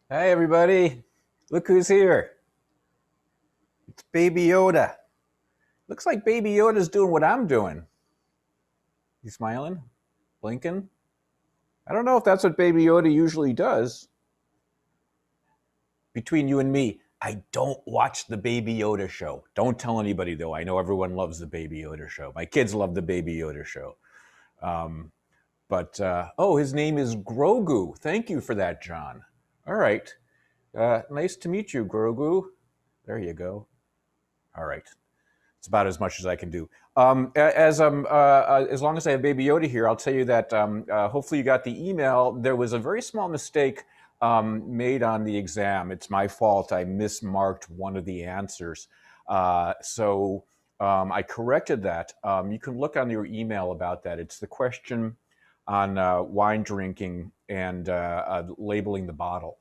Hi, everybody. Look who's here. It's Baby Yoda. Looks like Baby Yoda's doing what I'm doing. He's smiling, blinking. I don't know if that's what Baby Yoda usually does. Between you and me, I don't watch the Baby Yoda show. Don't tell anybody, though. I know everyone loves the Baby Yoda show. My kids love the Baby Yoda show. Um, oh, his name is Grogu. Thank you for that, John. All right. Nice to meet you, Grogu. There you go. All right. It's about as much as I can do. As long as I have Baby Yoda here, I'll tell you that hopefully you got the email. There was a very small mistake made on the exam. It's my fault. I mismarked one of the answers. I corrected that. You can look on your email about that. It's the question on wine drinking and labeling the bottle.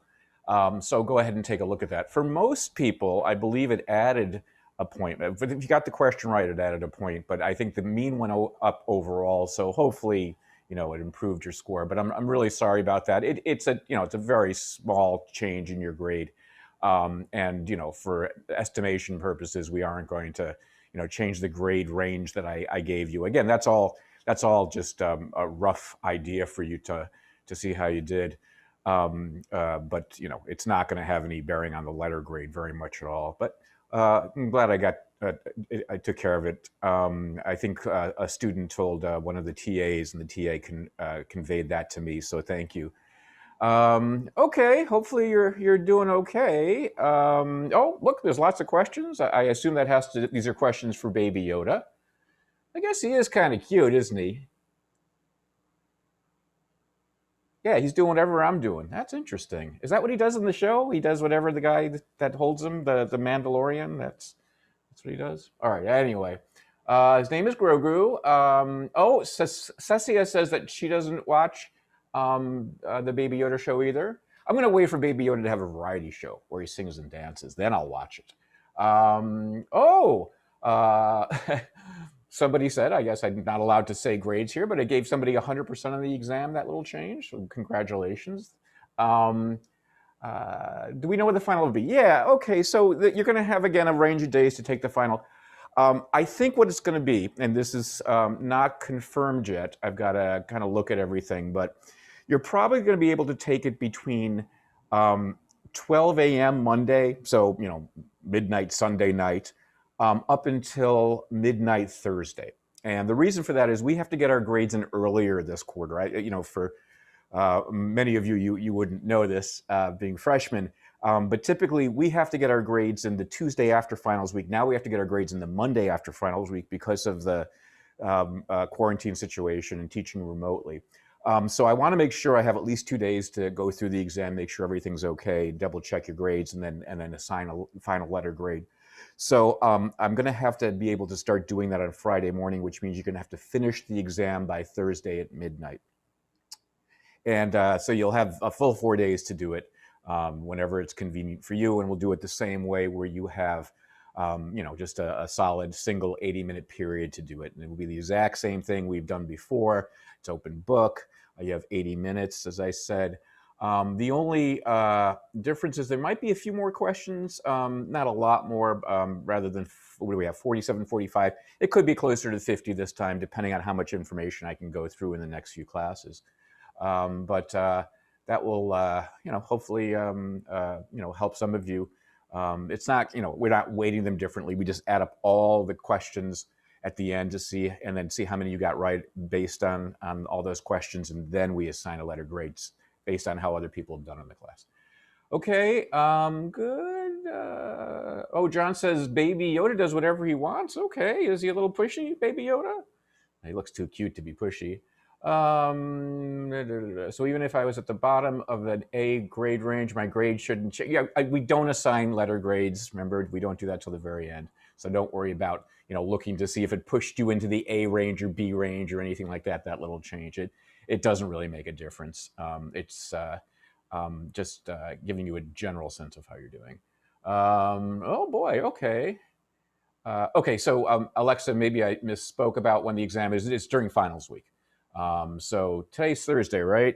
So go ahead and take a look at that. For most people, I believe it added a point. But if you got the question right, it added a point. But I think the mean went up overall. So hopefully, it improved your score. But I'm really sorry about that. It's a very small change in your grade. And for estimation purposes, we aren't going to change the grade range that I gave you. Again, that's all just a rough idea for you to see how you did. But it's not going to have any bearing on the letter grade very much at all. But I'm glad I took care of it. I think a student told one of the TAs, and the TA conveyed that to me. So thank you. Okay, hopefully you're doing okay. Oh, look, there's lots of questions. I assume these are questions for Baby Yoda. I guess he is kind of cute, isn't he? Yeah, he's doing whatever I'm doing. That's interesting. Is that what he does in the show? He does whatever the guy that holds him, the Mandalorian. That's what he does. All right. Anyway, his name is Grogu. Cessia says that she doesn't watch the Baby Yoda show either. I'm going to wait for Baby Yoda to have a variety show where he sings and dances. Then I'll watch it. Uh, somebody said, I guess I'm not allowed to say grades here, but it gave somebody 100% on the exam, that little change. So congratulations. Um, do we know what the final will be? Yeah, okay. So you're going to have, again, a range of days to take the final. I think what it's going to be, and this is not confirmed yet, I've got to kind of look at everything, but you're probably going to be able to take it between 12 a.m. Monday, so, midnight Sunday night, up until midnight Thursday. And the reason for that is we have to get our grades in earlier this quarter. For many of you wouldn't know this, being freshmen, but typically we have to get our grades in the Tuesday after finals week. Now we have to get our grades in the Monday after finals week because of the quarantine situation and teaching remotely. So I want to make sure I have at least 2 days to go through the exam, make sure everything's okay, double check your grades, and then assign a final letter grade. So I'm going to have to be able to start doing that on Friday morning, which means you're going to have to finish the exam by Thursday at midnight. And so you'll have a full 4 days to do it whenever it's convenient for you. And we'll do it the same way where you have, just a solid single 80-minute period to do it. And it will be the exact same thing we've done before. It's open book. You have 80 minutes, as I said. The only difference is there might be a few more questions, not a lot more, rather than, what do we have, 47, 45. It could be closer to 50 this time, depending on how much information I can go through in the next few classes. But that will, hopefully, help some of you. It's not, we're not weighting them differently. We just add up all the questions at the end to see, and then see how many you got right based on all those questions, and then we assign a letter grades based on how other people have done in the class. Okay, good. John says Baby Yoda does whatever he wants. Okay, is he a little pushy, Baby Yoda? He looks too cute to be pushy. So even if I was at the bottom of an A grade range, my grade shouldn't change. Yeah, we don't assign letter grades. Remember, we don't do that till the very end. So don't worry about looking to see if it pushed you into the A range or B range or anything like that. That little change, it doesn't really make a difference. It's just giving you a general sense of how you're doing. Oh boy, okay. Okay, so Alexa, maybe I misspoke about when the exam is. It's during finals week. So today's Thursday, right?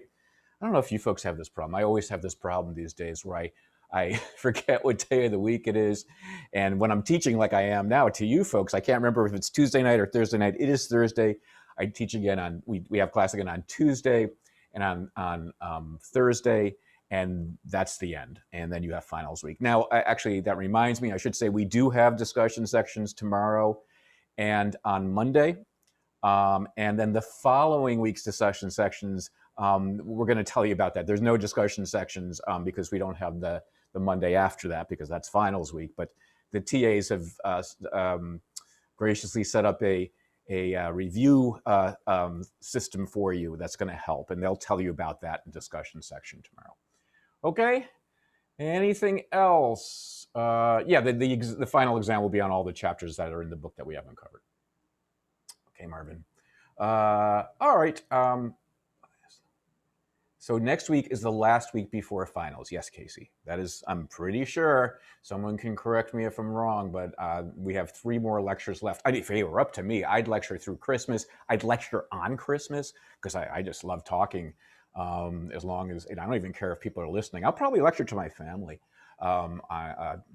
I don't know if you folks have this problem. I always have this problem these days where I forget what day of the week it is. And when I'm teaching like I am now to you folks, I can't remember if it's Tuesday night or Thursday night. It is Thursday. I teach again on, we have class again on Tuesday and on Thursday, and that's the end. And then you have finals week. Now, actually, that reminds me, I should say we do have discussion sections tomorrow and on Monday. And then the following week's discussion sections, we're going to tell you about that. There's no discussion sections because we don't have the Monday after that because that's finals week. But the TAs have graciously set up a review system for you that's going to help. And they'll tell you about that in discussion section tomorrow. Okay. Anything else? Yeah, the final exam will be on all the chapters that are in the book that we haven't covered. Okay, Marvin. All right. So next week is the last week before finals. Yes, Casey. That is, I'm pretty sure. Someone can correct me if I'm wrong, but we have 3 more lectures left. I mean, if it were up to me, I'd lecture through Christmas. I'd lecture on Christmas because I just love talking. As long as, and I don't even care if people are listening. I'll probably lecture to my family,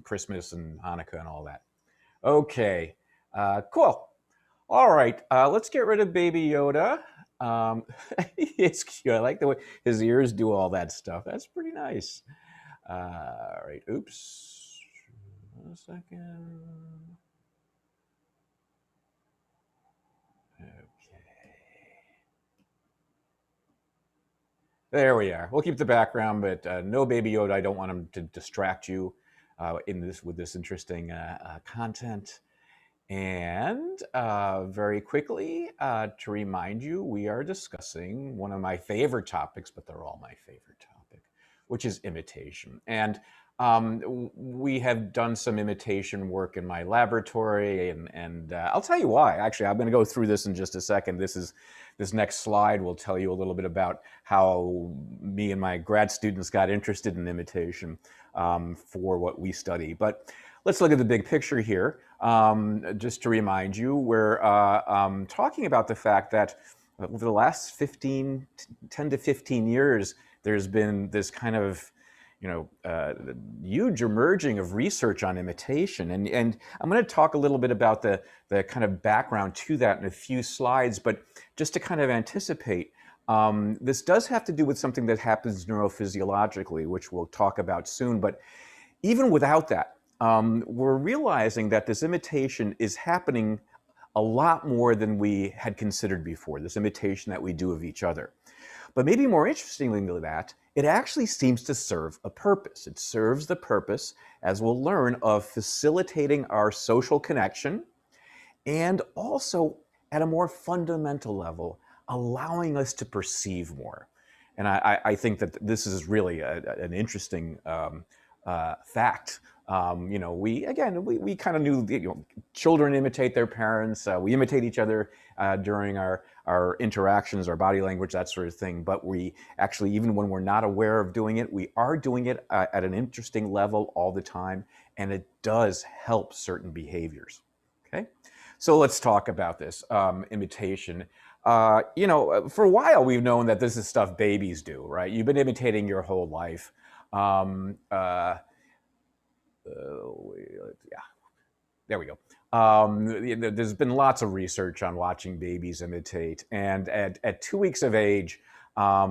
Christmas and Hanukkah and all that. Okay, cool. All right, let's get rid of Baby Yoda. It's cute. I like the way his ears do all that stuff. That's pretty nice. All right, oops. 1 second. Okay. There we are. We'll keep the background, but no Baby Yoda. I don't want him to distract you with this interesting content. And very quickly, to remind you, we are discussing one of my favorite topics, but they're all my favorite topic, which is imitation. And we have done some imitation work in my laboratory, and I'll tell you why. Actually, I'm going to go through this in just a second. This next slide will tell you a little bit about how me and my grad students got interested in imitation for what we study. But let's look at the big picture here. Just to remind you, we're talking about the fact that over the last 10 to 15 years, there's been this kind of huge emerging of research on imitation. And I'm going to talk a little bit about the kind of background to that in a few slides, but just to kind of anticipate, this does have to do with something that happens neurophysiologically, which we'll talk about soon. But even without that, we're realizing that this imitation is happening a lot more than we had considered before, this imitation that we do of each other. But maybe more interestingly than that, it actually seems to serve a purpose. It serves the purpose, as we'll learn, of facilitating our social connection and also at a more fundamental level, allowing us to perceive more. And I think that this is really an interesting fact. We kind of knew children imitate their parents. We imitate each other during our interactions, our body language, that sort of thing. But we actually, even when we're not aware of doing it, we are doing it at an interesting level all the time. And it does help certain behaviors. Okay, so let's talk about this imitation. For a while, we've known that this is stuff babies do, right? You've been imitating your whole life. Yeah, there we go. There's been lots of research on watching babies imitate. And at 2 weeks of age,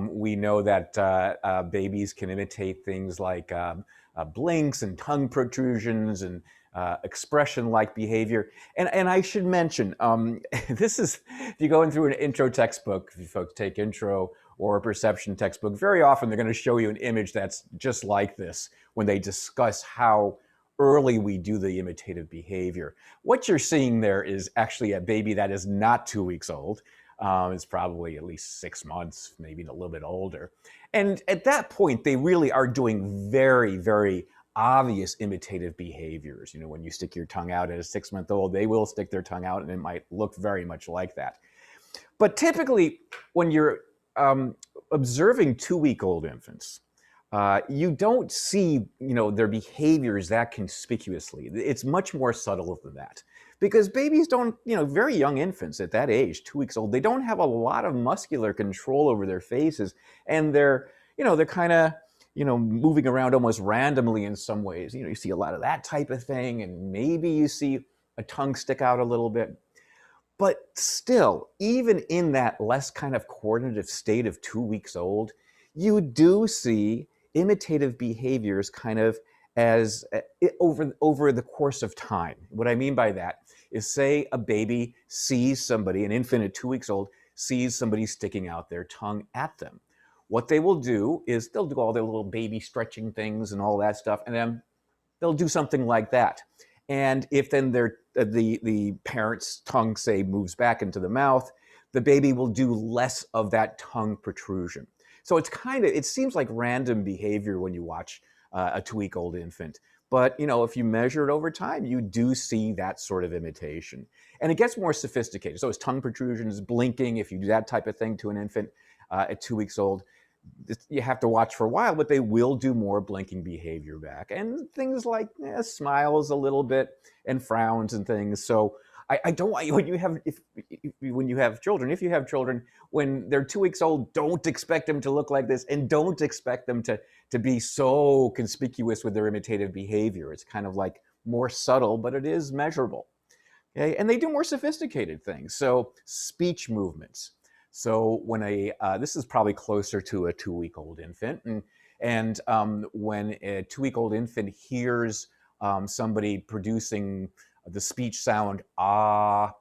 we know that babies can imitate things like blinks and tongue protrusions and expression-like behavior. And I should mention, this is, if you go in through an intro textbook, if you folks take intro or a perception textbook, very often they're going to show you an image that's just like this when they discuss how early we do the imitative behavior. What you're seeing there is actually a baby that is not 2 weeks old. It's probably at least 6 months, maybe a little bit older. And at that point, they really are doing very, very obvious imitative behaviors. When you stick your tongue out at a 6-month-old, they will stick their tongue out and it might look very much like that. But typically, when you're observing 2-week-old infants, you don't see, their behaviors that conspicuously. It's much more subtle than that. Because babies don't, very young infants at that age, 2 weeks old, they don't have a lot of muscular control over their faces. And their they're kind of, moving around almost randomly in some ways. You see a lot of that type of thing, and maybe you see a tongue stick out a little bit. But still, even in that less kind of coordinative state of 2 weeks old, you do see imitative behaviors kind of as over the course of time. What I mean by that is, say a baby sees somebody, an infant at 2 weeks old, sees somebody sticking out their tongue at them. What they will do is they'll do all their little baby stretching things and all that stuff, and then they'll do something like that. And if then the parent's tongue, say, moves back into the mouth, the baby will do less of that tongue protrusion. So it seems like random behavior when you watch a 2-week-old infant. But if you measure it over time, you do see that sort of imitation. And it gets more sophisticated. So as tongue protrusions, blinking, if you do that type of thing to an infant at 2 weeks old, you have to watch for a while, but they will do more blinking behavior back, and things like smiles a little bit and frowns and things. So I don't want you, when you have children, when they're 2 weeks old, don't expect them to look like this, and don't expect them to be so conspicuous with their imitative behavior. It's kind of like more subtle, but it is measurable. Okay, and they do more sophisticated things. So speech movements. So when this is probably closer to a 2-week-old infant, and when a 2-week-old infant hears somebody producing the speech sound ah,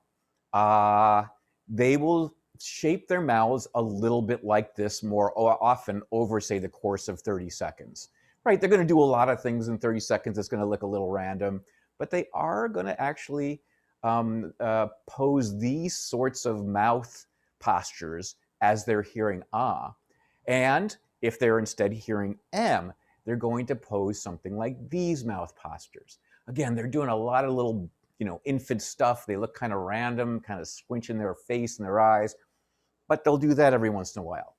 ah, they will shape their mouths a little bit like this more often over, say, the course of 30 seconds. Right? They're going to do a lot of things in 30 seconds. It's going to look a little random, but they are going to actually pose these sorts of mouth postures as they're hearing ah. And if they're instead hearing m, they're going to pose something like these mouth postures. Again, they're doing a lot of little, infant stuff. They look kind of random, kind of squinching their face and their eyes, but they'll do that every once in a while,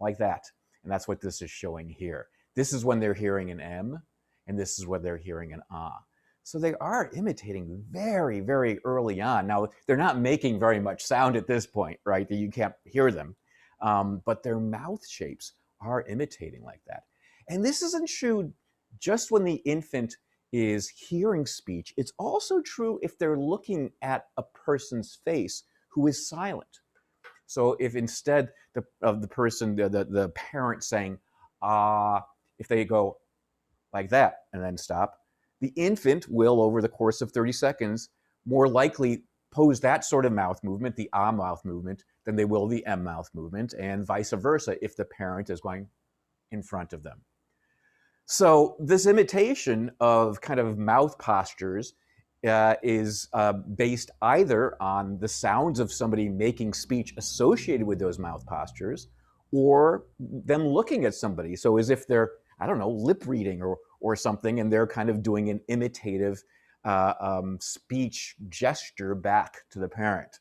like that. And that's what this is showing here. This is when they're hearing an m, and this is when they're hearing an ah. So they are imitating very, very early on. Now, they're not making very much sound at this point, right? That you can't hear them. But their mouth shapes are imitating like that. And this isn't true just when the infant is hearing speech. It's also true if they're looking at a person's face who is silent. So if instead of the person, the parent saying, ah, if they go like that and then stop, the infant will, over the course of 30 seconds, more likely pose that sort of mouth movement, the ah mouth movement, than they will the m mouth movement, and vice versa if the parent is going in front of them. So this imitation of kind of mouth postures is based either on the sounds of somebody making speech associated with those mouth postures, or them looking at somebody. So as if they're, I don't know, lip reading or something, and they're kind of doing an imitative speech gesture back to the parent.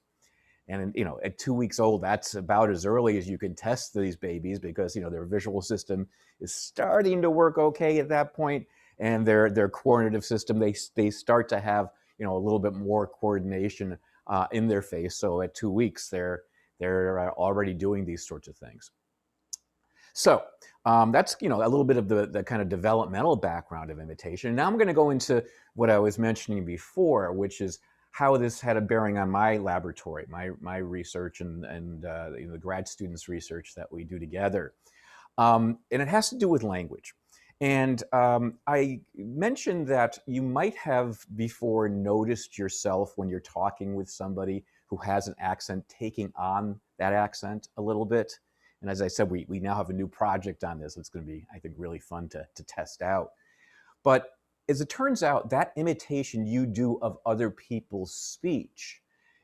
And at 2 weeks old, that's about as early as you can test these babies, because their visual system is starting to work okay at that point, and their coordinative system, they start to have a little bit more coordination in their face. So at 2 weeks, they're already doing these sorts of things. So that's a little bit of the kind of developmental background of imitation. Now I'm going to go into what I was mentioning before, which is how this had a bearing on my laboratory, my research, and the grad students' research that we do together. And it has to do with language. And I mentioned that you might have before noticed yourself, when you're talking with somebody who has an accent, taking on that accent a little bit. And as I said, we now have a new project on this. It's going to be, I think, really fun to test out. But as it turns out, that imitation you do of other people's speech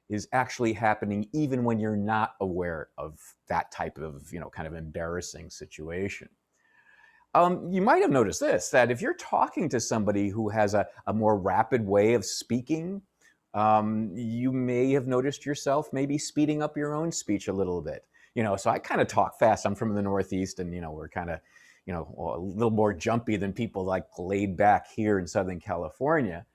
is actually happening even when you're not aware of that type of, kind of embarrassing situation. You might have noticed this, that if you're talking to somebody who has a more rapid way of speaking, you may have noticed yourself maybe speeding up your own speech a little bit. So I kind of talk fast. I'm from the Northeast, and, we're kind of, a little more jumpy than people like laid back here in Southern California.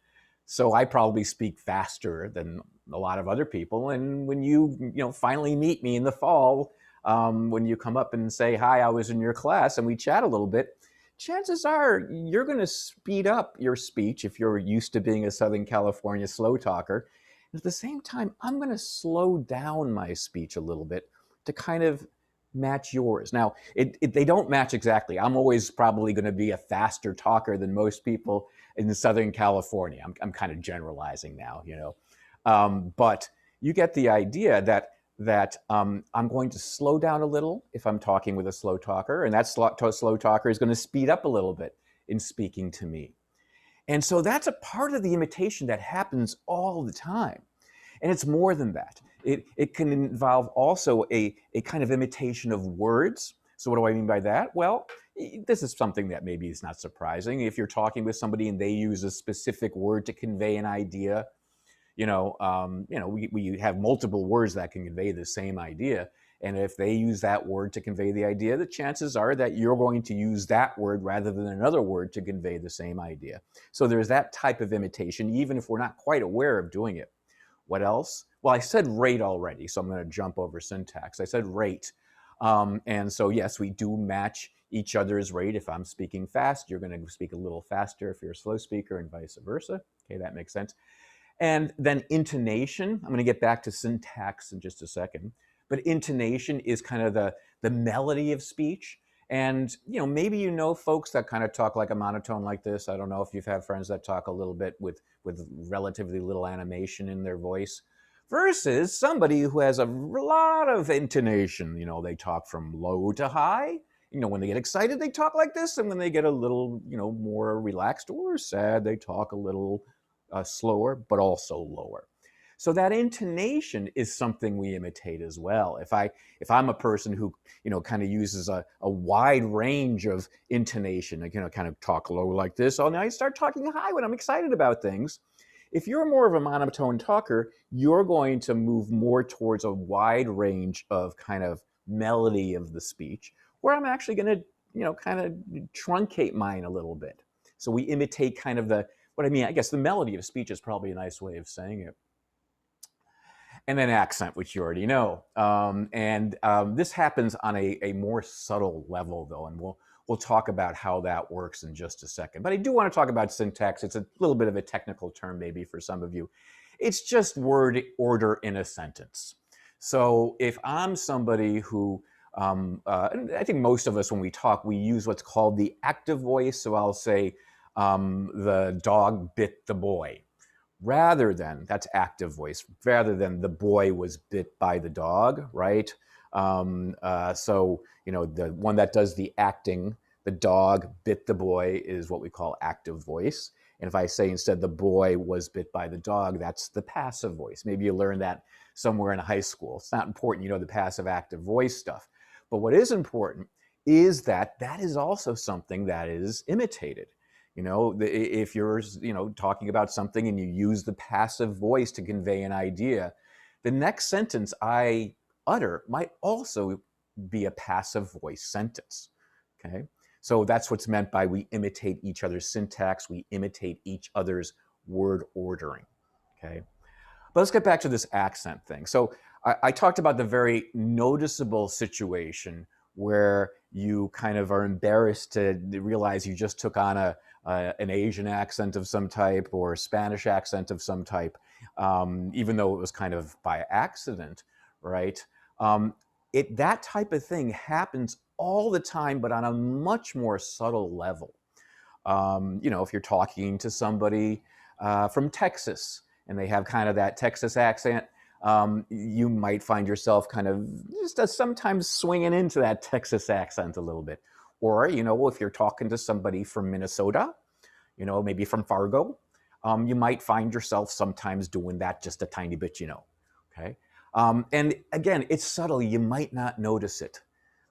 So I probably speak faster than a lot of other people. And when you, finally meet me in the fall, when you come up and say, hi, I was in your class, and we chat a little bit, chances are you're going to speed up your speech if you're used to being a Southern California slow talker. At the same time, I'm going to slow down my speech a little bit to kind of match yours. Now, they don't match exactly. I'm always probably going to be a faster talker than most people in Southern California. I'm kind of generalizing now, you know. But you get the idea that I'm going to slow down a little if I'm talking with a slow talker, and that slow talker is going to speed up a little bit in speaking to me. And so that's a part of the imitation that happens all the time. And it's more than that. It can involve also a kind of imitation of words. So what do I mean by that? Well, this is something that maybe is not surprising. If you're talking with somebody and they use a specific word to convey an idea, we have multiple words that can convey the same idea. And if they use that word to convey the idea, the chances are that you're going to use that word rather than another word to convey the same idea. So there's that type of imitation, even if we're not quite aware of doing it. What else? Well, I said rate already, so I'm going to jump over syntax. I said rate. And so, yes, we do match each other's rate. If I'm speaking fast, you're going to speak a little faster if you're a slow speaker, and vice versa. Okay, that makes sense. And then intonation, I'm going to get back to syntax in just a second, but intonation is kind of the melody of speech. And, maybe folks that kind of talk like a monotone like this. I don't know if you've had friends that talk a little bit with relatively little animation in their voice versus somebody who has a lot of intonation. They talk from low to high. When they get excited, they talk like this. And when they get a little, more relaxed or sad, they talk a little slower, but also lower. So that intonation is something we imitate as well. If I'm a person who kind of uses a wide range of intonation, kind of talk low like this, oh, now I start talking high when I'm excited about things. If you're more of a monotone talker, you're going to move more towards a wide range of kind of melody of the speech, where I'm actually going to kind of truncate mine a little bit. So we imitate kind of what I mean, I guess the melody of speech is probably a nice way of saying it. And then accent, which you already know. This happens on a more subtle level, though, and we'll talk about how that works in just a second. But I do want to talk about syntax. It's a little bit of a technical term maybe for some of you. It's just word order in a sentence. So if I'm somebody who, I think most of us when we talk, we use what's called the active voice. So I'll say, the dog bit the boy, rather than, that's active voice, rather than the boy was bit by the dog, right? So, the one that does the acting, the dog bit the boy, is what we call active voice. And if I say instead the boy was bit by the dog, that's the passive voice. Maybe you learned that somewhere in high school. It's not important, the passive active voice stuff. But what is important is that is also something that is imitated. If you're, talking about something and you use the passive voice to convey an idea, the next sentence I utter might also be a passive voice sentence. Okay. So that's what's meant by we imitate each other's syntax, we imitate each other's word ordering. Okay. But let's get back to this accent thing. So I talked about the very noticeable situation where you kind of are embarrassed to realize you just took on an Asian accent of some type or a Spanish accent of some type, even though it was kind of by accident, right? That type of thing happens all the time, but on a much more subtle level. If you're talking to somebody from Texas and they have kind of that Texas accent, you might find yourself kind of just sometimes swinging into that Texas accent a little bit. Or, if you're talking to somebody from Minnesota, maybe from Fargo, you might find yourself sometimes doing that just a tiny bit, okay? And again, it's subtle. You might not notice it.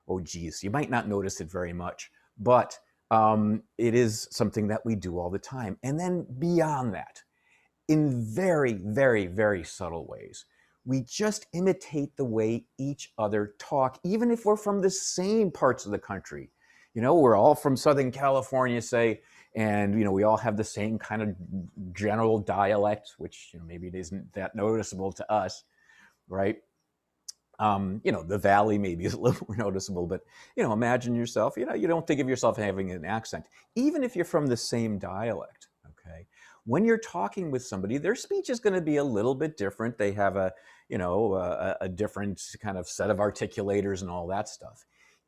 Oh, geez, you might not notice it very much, but it is something that we do all the time. And then beyond that, in very, very, very subtle ways, we just imitate the way each other talk, even if we're from the same parts of the country. We're all from Southern California, say, and we all have the same kind of general dialect, which maybe it isn't that noticeable to us, right? The valley maybe is a little more noticeable, but, imagine yourself, you don't think of yourself having an accent, even if you're from the same dialect, okay? When you're talking with somebody, their speech is going to be a little bit different. They have a different kind of set of articulators and all that stuff.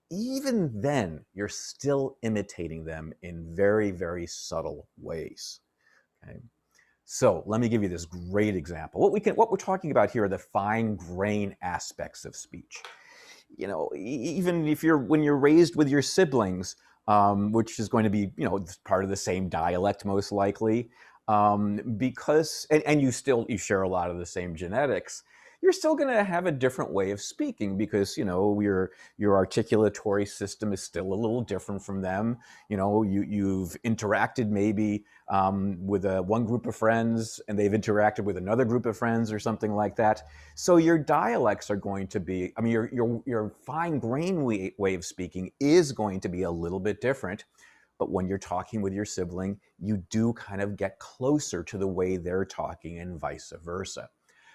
Even then, you're still imitating them in very, very subtle ways, okay? So let me give you this great example. What we're talking about here are the fine grain aspects of speech. Even if when you're raised with your siblings, which is going to be, part of the same dialect most likely, because and you share a lot of the same genetics. You're still going to have a different way of speaking because your articulatory system is still a little different from them. You've interacted maybe with one group of friends, and they've interacted with another group of friends or something like that. So your dialects are going to be, your fine grain way of speaking is going to be a little bit different. But when you're talking with your sibling, you do kind of get closer to the way they're talking and vice versa.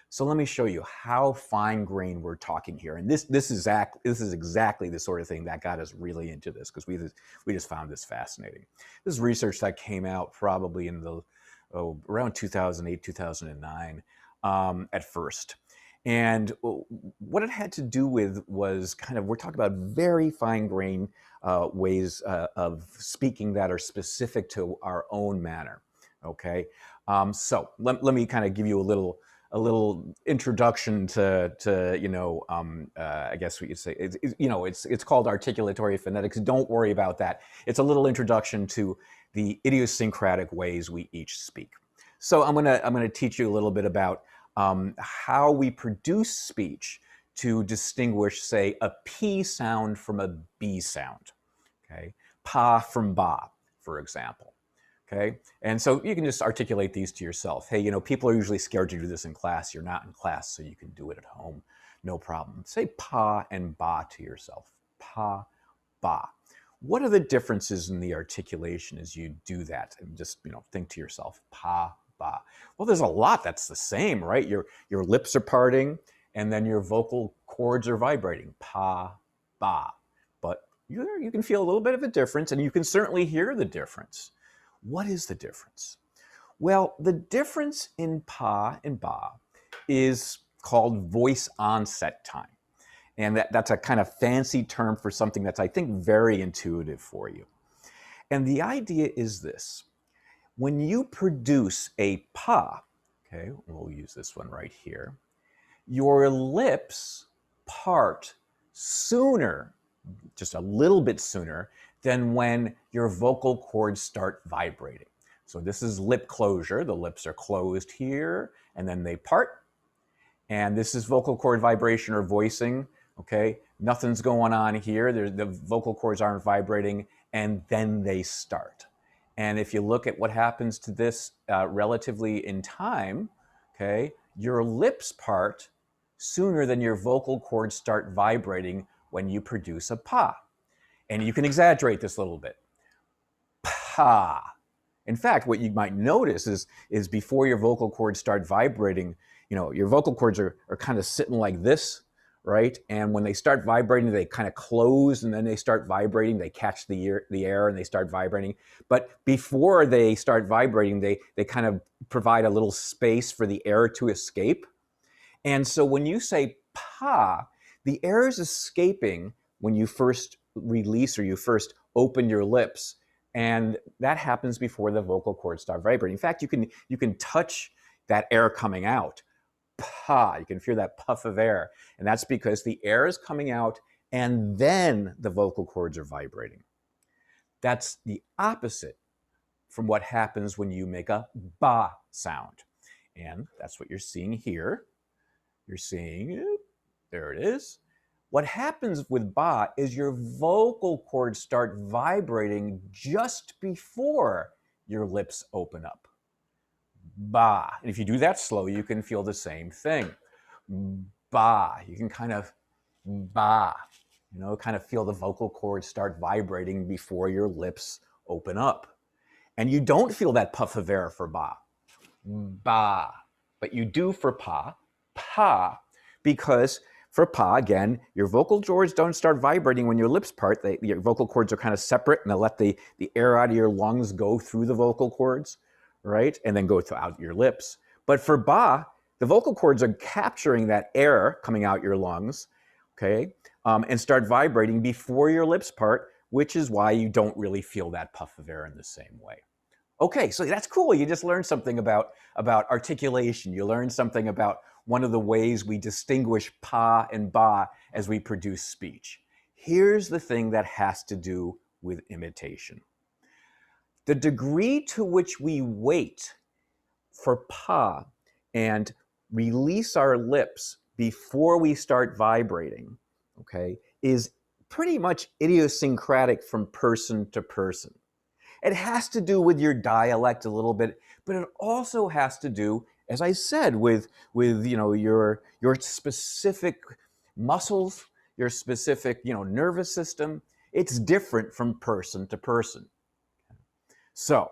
So let me show you how fine grained we're talking here. And this is exactly the sort of thing that got us really into this, because we just found this fascinating. This is research that came out probably in around 2008, 2009 at first. And what it had to do with was we're talking about very fine grained ways of speaking that are specific to our own manner. Okay, so let me kind of give you a little introduction to I guess what you'd say. It's called articulatory phonetics. Don't worry about that. It's a little introduction to the idiosyncratic ways we each speak. So I'm gonna teach you a little bit about how we produce speech to distinguish, say, a P sound from a B sound. Okay, pa from ba, for example. Okay, and so you can just articulate these to yourself. Hey, people are usually scared to do this in class. You're not in class, so you can do it at home, no problem. Say pa and ba to yourself. Pa, ba. What are the differences in the articulation as you do that? And just think to yourself, pa, ba. Well, there's a lot that's the same, right? Your lips are parting, and then your vocal cords are vibrating. Pa, ba. But you can feel a little bit of a difference, and you can certainly hear the difference. What is the difference? Well, the difference in pa and ba is called voice onset time. And that's a kind of fancy term for something that's, I think, very intuitive for you. And the idea is this. When you produce a pa, okay, we'll use this one right here, your lips part sooner, just a little bit sooner, than when your vocal cords start vibrating. So this is lip closure. The lips are closed here, and then they part. And this is vocal cord vibration or voicing. Okay, nothing's going on here. The vocal cords aren't vibrating, and then they start. And if you look at what happens to this relatively in time, okay, your lips part sooner than your vocal cords start vibrating when you produce a pa. And you can exaggerate this a little bit. Pa. In fact, what you might notice is before your vocal cords start vibrating, your vocal cords are kind of sitting like this, right? And when they start vibrating, they kind of close, and then they start vibrating. They catch the air and they start vibrating. But before they start vibrating, they kind of provide a little space for the air to escape. And so when you say pa, the air is escaping when you first release or you first open your lips, and that happens before the vocal cords start vibrating. In fact, you can touch that air coming out. Pa, you can feel that puff of air, and that's because the air is coming out and then the vocal cords are vibrating. That's the opposite from what happens when you make a ba sound, and that's what you're seeing here. You're seeing, there it is. What happens with ba is your vocal cords start vibrating just before your lips open up. Ba. And if you do that slow, you can feel the same thing. Ba. You can kind of ba. Kind of feel the vocal cords start vibrating before your lips open up. And you don't feel that puff of air for ba. Ba. But you do for pa. Pa. Because For pa, again, your vocal cords don't start vibrating when your lips part. Your vocal cords are kind of separate, and they let the air out of your lungs go through the vocal cords, right? And then go out your lips. But for ba, the vocal cords are capturing that air coming out your lungs, okay, and start vibrating before your lips part, which is why you don't really feel that puff of air in the same way. Okay, so that's cool. You just learned something about articulation. You learned something about one of the ways we distinguish pa and ba as we produce speech. Here's the thing that has to do with imitation. The degree to which we wait for pa and release our lips before we start vibrating, okay, is pretty much idiosyncratic from person to person. It has to do with your dialect a little bit, but it also has to do, as I said, with your specific muscles, your specific nervous system. It's different from person to person. So,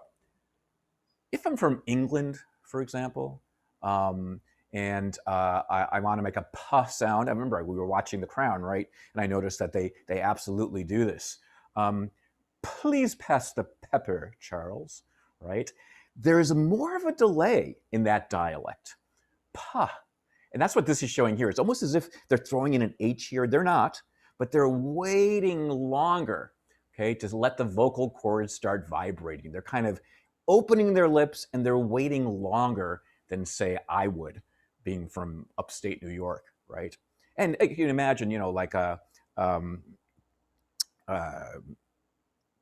if I'm from England, for example, and I want to make a puff sound, I remember we were watching The Crown, right? And I noticed that they absolutely do this. Please pass the pepper, Charles, right? There is more of a delay in that dialect. Pa. And that's what this is showing here. It's almost as if they're throwing in an H here. They're not, but they're waiting longer, okay, to let the vocal cords start vibrating. They're kind of opening their lips and they're waiting longer than, say, I would, being from upstate New York, right? And you can imagine, like a,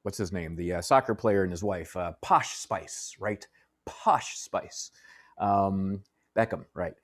what's his name? The soccer player and his wife, Posh Spice, right? Posh Spice. Beckham, right?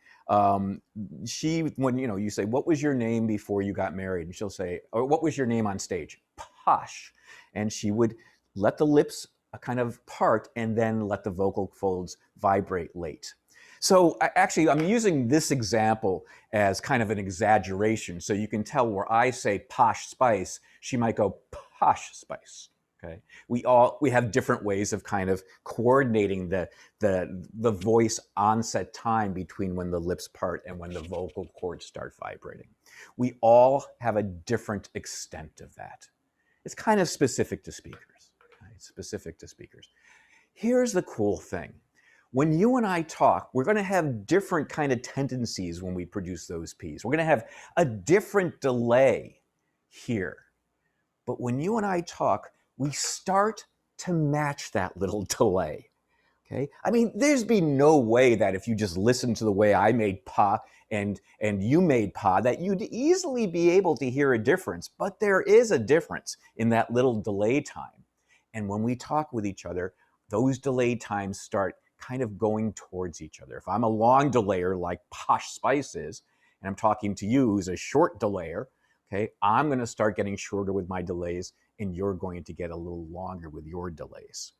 She, when you say, what was your name before you got married? And she'll say, or what was your name on stage? Posh. And she would let the lips kind of part and then let the vocal folds vibrate late. So actually, I'm using this example as kind of an exaggeration. So you can tell where I say Posh Spice, she might go Posh Spice. Okay, we have different ways of kind of coordinating the voice onset time between when the lips part and when the vocal cords start vibrating. We all have a different extent of that. It's kind of specific to speakers. Okay? It's specific to speakers. Here's the cool thing. When you and I talk, we're going to have different kind of tendencies when we produce those P's. We're going to have a different delay here. But when you and I talk, we start to match that little delay. Okay? I mean, there's been no way that if you just listen to the way I made pa and you made pa, that you'd easily be able to hear a difference. But there is a difference in that little delay time. And when we talk with each other, those delay times start kind of going towards each other. If I'm a long delayer like Posh Spice is, and I'm talking to you who's a short delayer, okay, I'm going to start getting shorter with my delays, and you're going to get a little longer with your delays.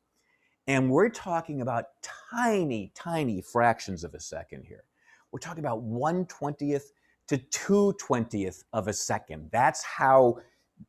And we're talking about tiny, tiny fractions of a second here. We're talking about 1/20th to 2/20th of a second. That's how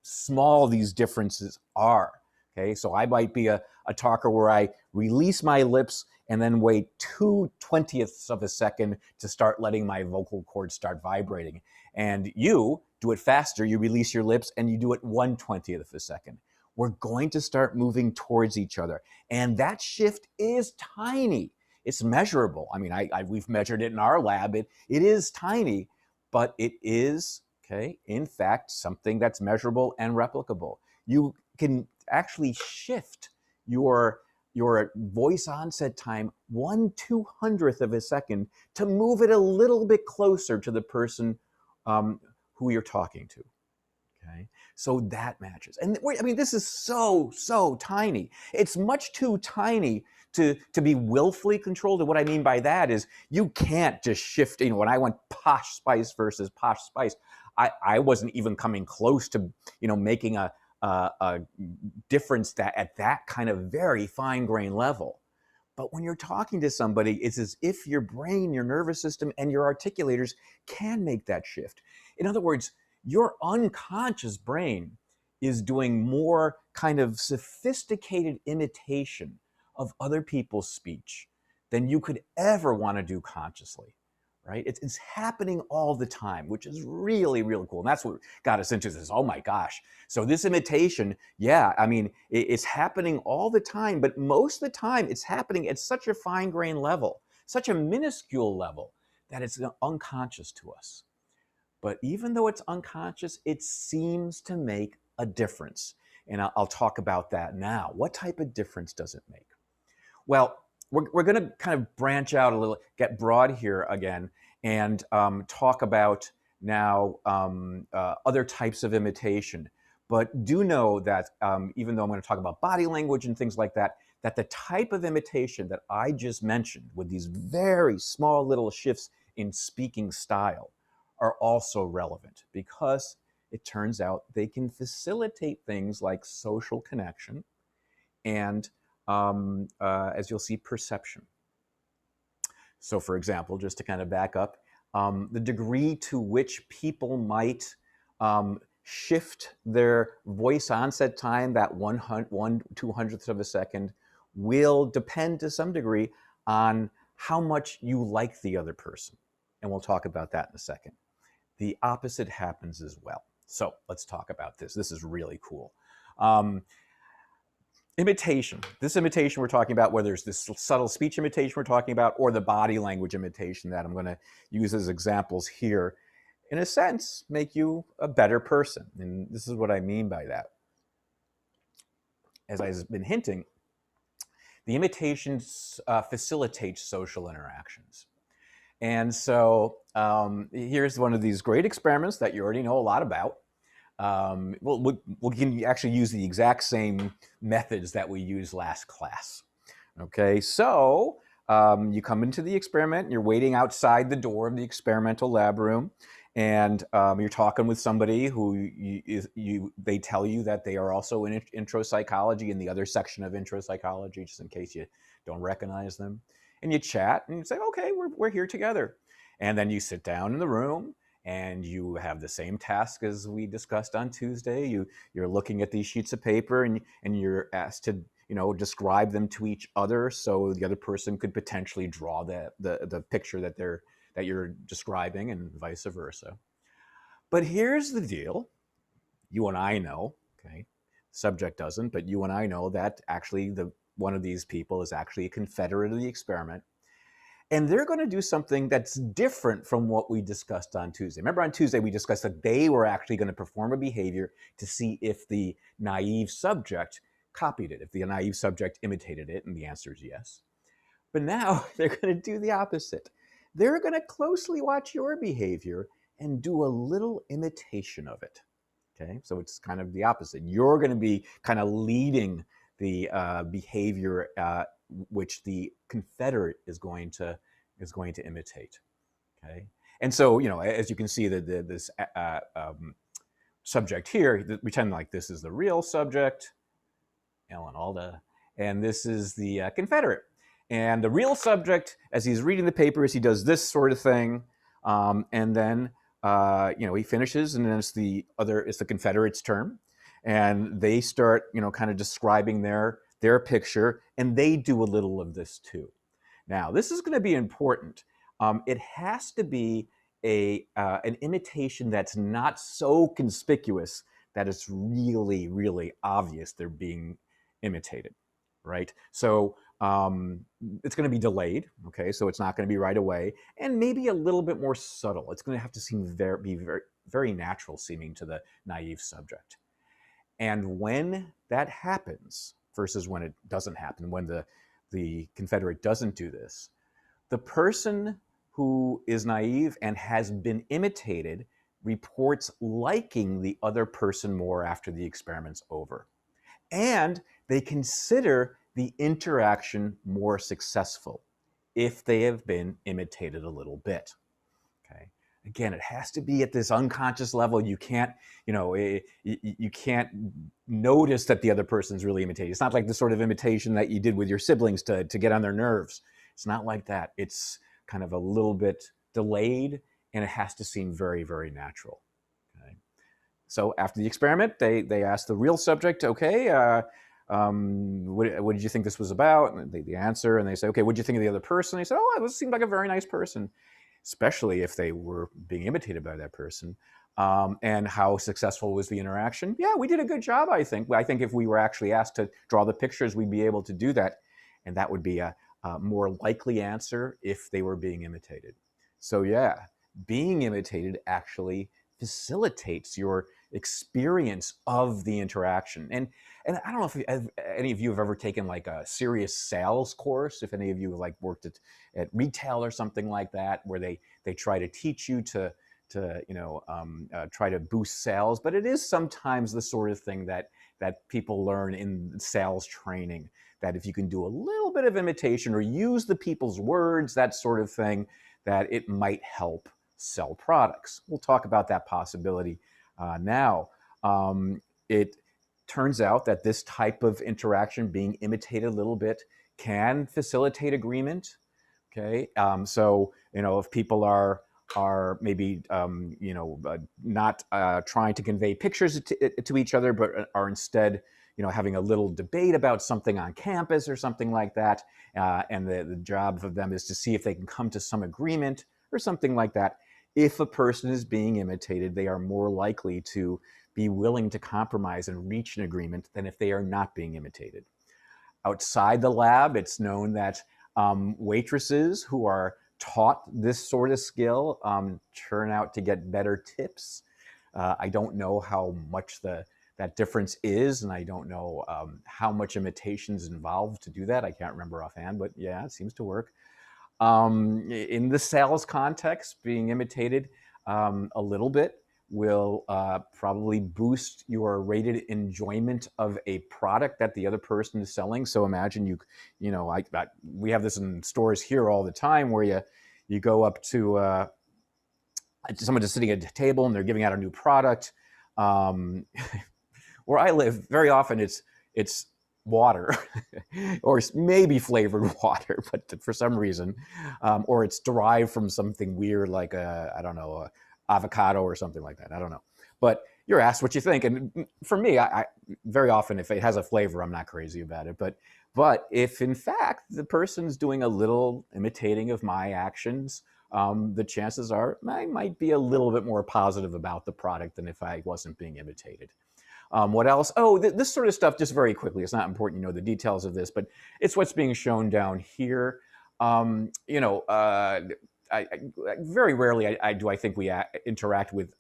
small these differences are. Okay, so I might be a talker where I release my lips and then wait 2/20ths of a second to start letting my vocal cords start vibrating. And you do it faster. You release your lips and you do it 1/20th of a second. We're going to start moving towards each other. And that shift is tiny. It's measurable. I mean, we've measured it in our lab. It is tiny, but it is, okay, in fact, something that's measurable and replicable. You can actually shift your voice onset time 1/200th of a second to move it a little bit closer to the person who you're talking to. Okay, so that matches. And I mean, this is so tiny. It's much too tiny to be willfully controlled. And what I mean by that is you can't just shift. When I went Posh Spice versus Posh Spice, I wasn't even coming close to making a difference that at that kind of very fine grain level. But when you're talking to somebody, it's as if your brain, your nervous system, and your articulators can make that shift. In other words, your unconscious brain is doing more kind of sophisticated imitation of other people's speech than you could ever want to do consciously, right? It's happening all the time, which is really, really cool. And that's what got us into this. Oh my gosh. So this imitation, yeah, I mean, it's happening all the time, but most of the time it's happening at such a fine-grained level, such a minuscule level that it's unconscious to us. But even though it's unconscious, it seems to make a difference. And I'll talk about that now. What type of difference does it make? Well, we're going to kind of branch out a little, get broad here again, and talk about now other types of imitation. But do know that even though I'm going to talk about body language and things like that, that the type of imitation that I just mentioned with these very small little shifts in speaking style are also relevant because it turns out they can facilitate things like social connection and as you'll see, perception. So for example, just to kind of back up, the degree to which people might shift their voice onset time, that 1/200th of a second, will depend to some degree on how much you like the other person. And we'll talk about that in a second. The opposite happens as well. So let's talk about this. This is really cool. Imitation. This imitation we're talking about, whether it's this subtle speech imitation we're talking about or the body language imitation that I'm going to use as examples here, in a sense, make you a better person. And this is what I mean by that. As I've been hinting, the imitations facilitate social interactions. And so here's one of these great experiments that you already know a lot about. We can actually use the exact same methods that we used last class. Okay, so you come into the experiment, and you're waiting outside the door of the experimental lab room, and you're talking with somebody who they tell you that they are also in intro psychology in the other section of intro psychology, just in case you don't recognize them. And you chat, and you say, okay, we're here together. And then you sit down in the room, and you have the same task as we discussed on Tuesday. You're looking at these sheets of paper, and you're asked to describe them to each other, so the other person could potentially draw the picture that you're describing, and vice versa. But here's the deal: you and I know, okay, subject doesn't, but you and I know that actually one of these people is actually a confederate of the experiment. And they're going to do something that's different from what we discussed on Tuesday. Remember on Tuesday, we discussed that they were actually going to perform a behavior to see if the naive subject copied it, if the naive subject imitated it, and the answer is yes. But now they're going to do the opposite. They're going to closely watch your behavior and do a little imitation of it. Okay, so it's kind of the opposite. You're going to be kind of leading the behavior which the confederate is going to imitate. Okay, and so as you can see, this subject here, pretend like this is the real subject, Alan Alda, and this is the confederate. And the real subject, as he's reading the papers, he does this sort of thing, and then he finishes, and then it's the confederate's turn, and they start kind of describing their picture, and they do a little of this too. Now, this is going to be important. It has to be an imitation that's not so conspicuous that it's really, really obvious they're being imitated, right? So it's going to be delayed, okay? So it's not going to be right away, and maybe a little bit more subtle. It's going to have to be very, very natural seeming to the naive subject. And when that happens, versus when it doesn't happen, when the confederate doesn't do this, the person who is naive and has been imitated reports liking the other person more after the experiment's over. And they consider the interaction more successful if they have been imitated a little bit. Okay. Again, it has to be at this unconscious level. You can't, you can't notice that the other person's really imitating. It's not like the sort of imitation that you did with your siblings to get on their nerves. It's not like that. It's kind of a little bit delayed, and it has to seem very, very natural. Okay. So after the experiment, they asked the real subject, okay, what did you think this was about? And they answer, and they say, okay, what did you think of the other person? They said, oh, it seemed like a very nice person. especially if they were being imitated by that person. And how successful was the interaction? Yeah, we did a good job, I think. I think if we were actually asked to draw the pictures, we'd be able to do that. And that would be a more likely answer if they were being imitated. So yeah, being imitated actually facilitates your experience of the interaction. And I don't know if any of you have ever taken like a serious sales course, if any of you have like worked at retail or something like that, where they try to teach you to try to boost sales. But it is sometimes the sort of thing that people learn in sales training, that if you can do a little bit of imitation or use the people's words, that sort of thing, that it might help sell products. We'll talk about that possibility now. It turns out that this type of interaction, being imitated a little bit, can facilitate agreement. Okay, so if people are maybe not trying to convey pictures to each other, but are instead having a little debate about something on campus or something like that, and the job of them is to see if they can come to some agreement or something like that. If a person is being imitated, they are more likely to be willing to compromise and reach an agreement than if they are not being imitated. Outside the lab, it's known that waitresses who are taught this sort of skill turn out to get better tips. I don't know how much that difference is, and I don't know how much imitation is involved to do that. I can't remember offhand, but yeah, it seems to work. In the sales context, being imitated a little bit will probably boost your rated enjoyment of a product that the other person is selling. So imagine we have this in stores here all the time, where you go up to someone just sitting at a table and they're giving out a new product. Where I live, very often it's water or maybe flavored water, but for some reason, or it's derived from something weird like I don't know, avocado or something like that. I don't know, but you're asked what you think, and for me, I very often, if it has a flavor, I'm not crazy about it. But if in fact the person's doing a little imitating of my actions, the chances are I might be a little bit more positive about the product than if I wasn't being imitated. What else? Oh, this sort of stuff, just very quickly. It's not important, the details of this, but it's what's being shown down here. Very rarely I think we interact with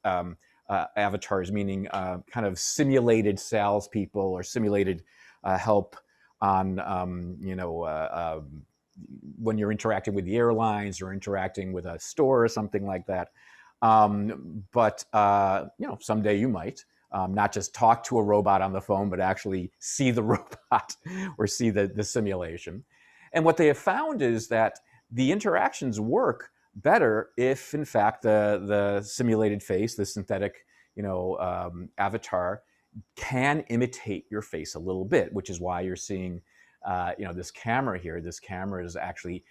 avatars, meaning kind of simulated salespeople or simulated help on, when you're interacting with the airlines or interacting with a store or something like that. But someday you might. Not just talk to a robot on the phone, but actually see the robot or see the simulation. And what they have found is that the interactions work better if, in fact, the simulated face, the synthetic, avatar, can imitate your face a little bit, which is why you're seeing, this camera here. This camera is actually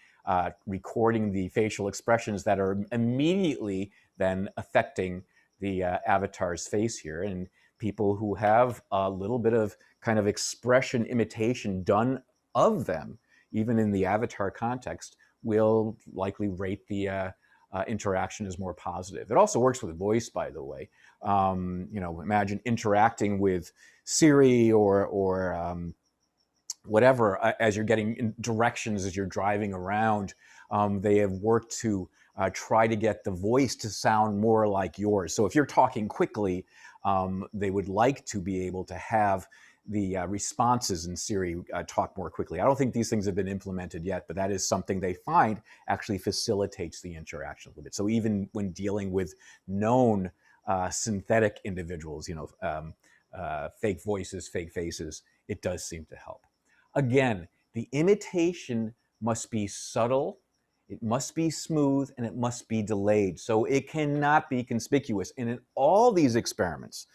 recording the facial expressions that are immediately then affecting the avatar's face here. And people who have a little bit of kind of expression imitation done of them, even in the avatar context, will likely rate the interaction as more positive. It also works with voice, by the way. Imagine interacting with Siri or whatever as you're getting directions as you're driving around. They have worked to try to get the voice to sound more like yours. So if you're talking quickly, they would like to be able to have the responses in Siri talk more quickly. I don't think these things have been implemented yet, but that is something they find actually facilitates the interaction a little bit. So even when dealing with known synthetic individuals, fake voices, fake faces, it does seem to help. Again, the imitation must be subtle, it must be smooth, and it must be delayed. So it cannot be conspicuous. And in all these experiments,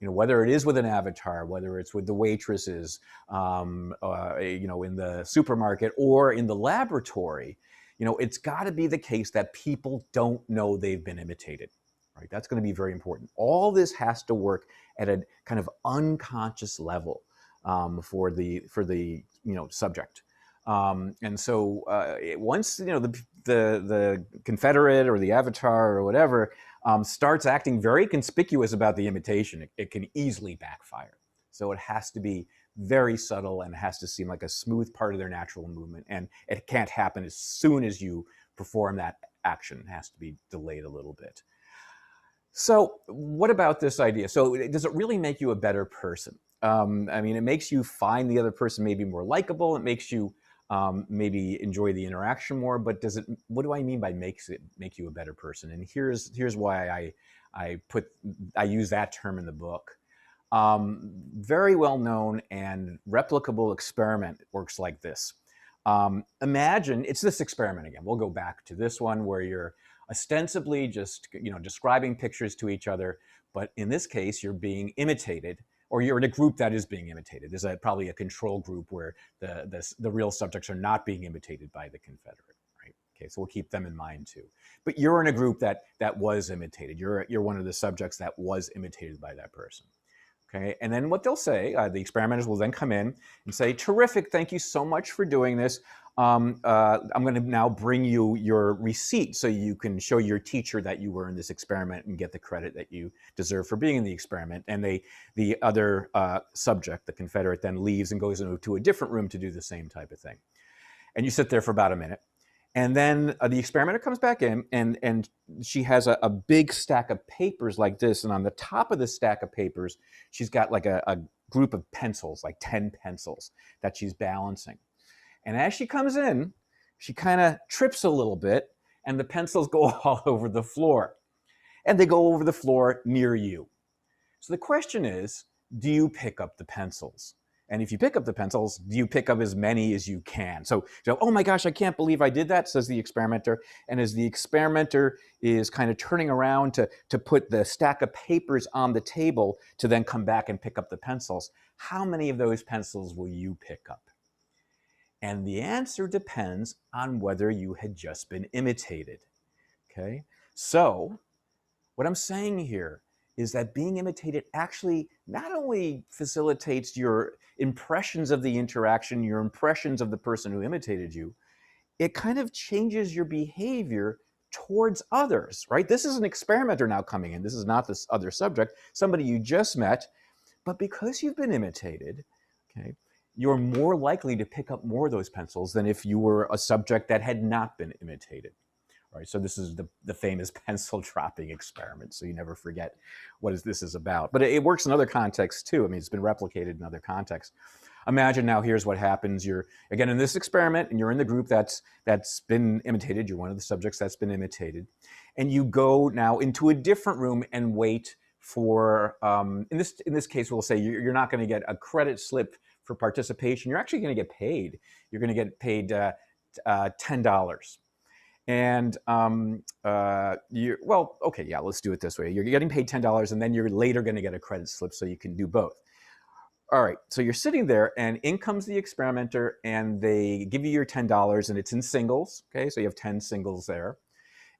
whether it is with an avatar, whether it's with the waitresses, in the supermarket or in the laboratory, it's got to be the case that people don't know they've been imitated. Right? That's going to be very important. All this has to work at a kind of unconscious level for the subject. And so once the the confederate or the avatar or whatever starts acting very conspicuous about the imitation, it can easily backfire. So it has to be very subtle and has to seem like a smooth part of their natural movement. And it can't happen as soon as you perform that action. It has to be delayed a little bit. So what about this idea? So does it really make you a better person? I mean, it makes you find the other person maybe more likable. It makes you maybe enjoy the interaction more. But does it? What do I mean by makes it make you a better person? And here's why I use that term in the book. Very well known and replicable experiment works like this. Imagine it's this experiment again. We'll go back to this one where you're ostensibly just describing pictures to each other, but in this case you're being imitated, or you're in a group that is being imitated. There's probably a control group where the real subjects are not being imitated by the Confederate, right? Okay, so we'll keep them in mind too. But you're in a group that was imitated. You're one of the subjects that was imitated by that person. Okay, and then what they'll say, the experimenters will then come in and say, terrific, thank you so much for doing this. I'm going to now bring you your receipt so you can show your teacher that you were in this experiment and get the credit that you deserve for being in the experiment. And the other subject, the Confederate, then leaves and goes into a different room to do the same type of thing. And you sit there for about a minute. And then the experimenter comes back in, and she has a big stack of papers like this. And on the top of the stack of papers, she's got like a group of pencils, like 10 pencils that she's balancing. And as she comes in, she kind of trips a little bit, and the pencils go all over the floor. And they go over the floor near you. So the question is, do you pick up the pencils? And if you pick up the pencils, do you pick up as many as you can? So, oh my gosh, I can't believe I did that, says the experimenter. And as the experimenter is kind of turning around to put the stack of papers on the table to then come back and pick up the pencils, how many of those pencils will you pick up? And the answer depends on whether you had just been imitated. Okay? So, what I'm saying here is that being imitated actually not only facilitates your impressions of the interaction, your impressions of the person who imitated you, it kind of changes your behavior towards others, right? This is an experimenter now coming in. This is not this other subject, somebody you just met, but because you've been imitated, okay, you're more likely to pick up more of those pencils than if you were a subject that had not been imitated. Right, so this is the famous pencil dropping experiment, so you never forget what this is about. But it works in other contexts too. I mean, it's been replicated in other contexts. Imagine now, here's what happens. You're, again, in this experiment, and you're in the group that's been imitated. You're one of the subjects that's been imitated. And you go now into a different room and wait for, in this case, we'll say you're not going to get a credit slip for participation. You're actually going to get paid. You're going to get paid $10. And well, okay, yeah, let's do it this way. You're getting paid $10, and then you're later going to get a credit slip so you can do both. All right, so you're sitting there, and in comes the experimenter, and they give you your $10, and it's in singles. Okay, so you have 10 singles there.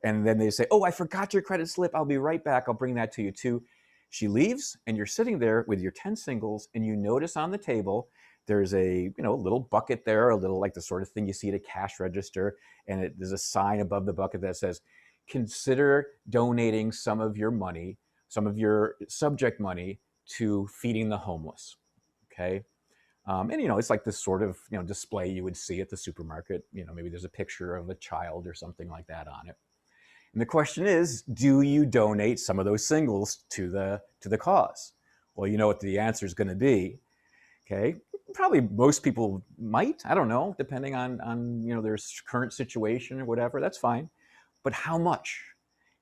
And then they say, oh, I forgot your credit slip. I'll be right back. I'll bring that to you too. She leaves, and you're sitting there with your 10 singles, and you notice on the table there's a little bucket there, a little like the sort of thing you see at a cash register, and there's a sign above the bucket that says, consider donating some of your money, some of your subject money, to feeding the homeless. Okay, and it's like this sort of display you would see at the supermarket. Maybe there's a picture of a child or something like that on it. And the question is, do you donate some of those singles to the cause? Well, you know what the answer is going to be. Okay, probably most people might. I don't know, depending on their current situation or whatever. That's fine. But how much?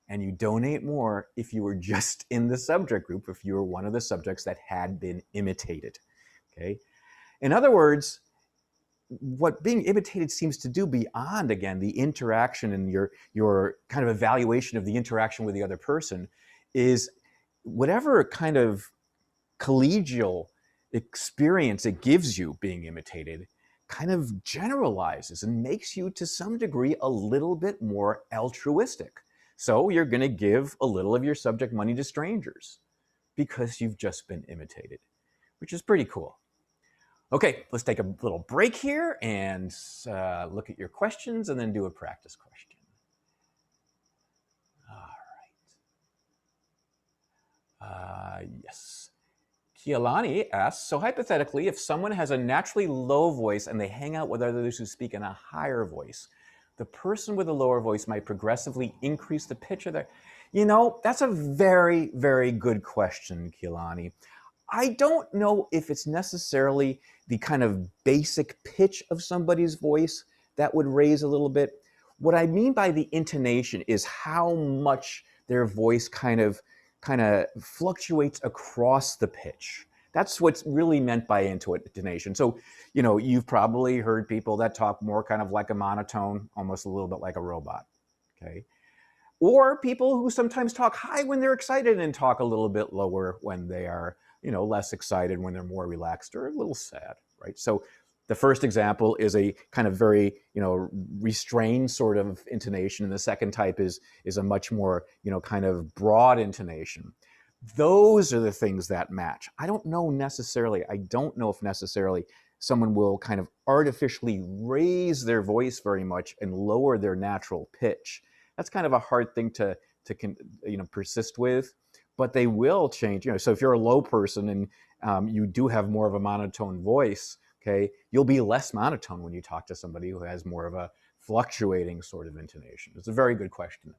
And you donate more if you were just in the subject group, if you were one of the subjects that had been imitated. Okay. In other words, what being imitated seems to do beyond, again, the interaction and your kind of evaluation of the interaction with the other person is whatever kind of collegial experience it gives you being imitated kind of generalizes and makes you to some degree a little bit more altruistic. So you're going to give a little of your subject money to strangers because you've just been imitated, which is pretty cool. Okay, let's take a little break here and look at your questions and then do a practice question. All right. Yes. Kialani asks, so hypothetically, if someone has a naturally low voice and they hang out with others who speak in a higher voice, the person with a lower voice might progressively increase the pitch of their... You know, that's a very, very good question, Kialani. I don't know if it's necessarily the kind of basic pitch of somebody's voice that would raise a little bit. What I mean by the intonation is how much their voice kind of fluctuates across the pitch. That's what's really meant by intonation. So, you know, you've probably heard people that talk more kind of like a monotone, almost a little bit like a robot. Okay. Or people who sometimes talk high when they're excited and talk a little bit lower when they are, you know, less excited, when they're more relaxed or a little sad, right? So the first example is a kind of very, you know, restrained sort of intonation, and the second type is a much more, you know, kind of broad intonation. Those are the things that match. I don't know if necessarily someone will kind of artificially raise their voice very much and lower their natural pitch. That's kind of a hard thing to you know, persist with, but they will change. You know, so if you're a low person and you do have more of a monotone voice, okay, you'll be less monotone when you talk to somebody who has more of a fluctuating sort of intonation. It's a very good question.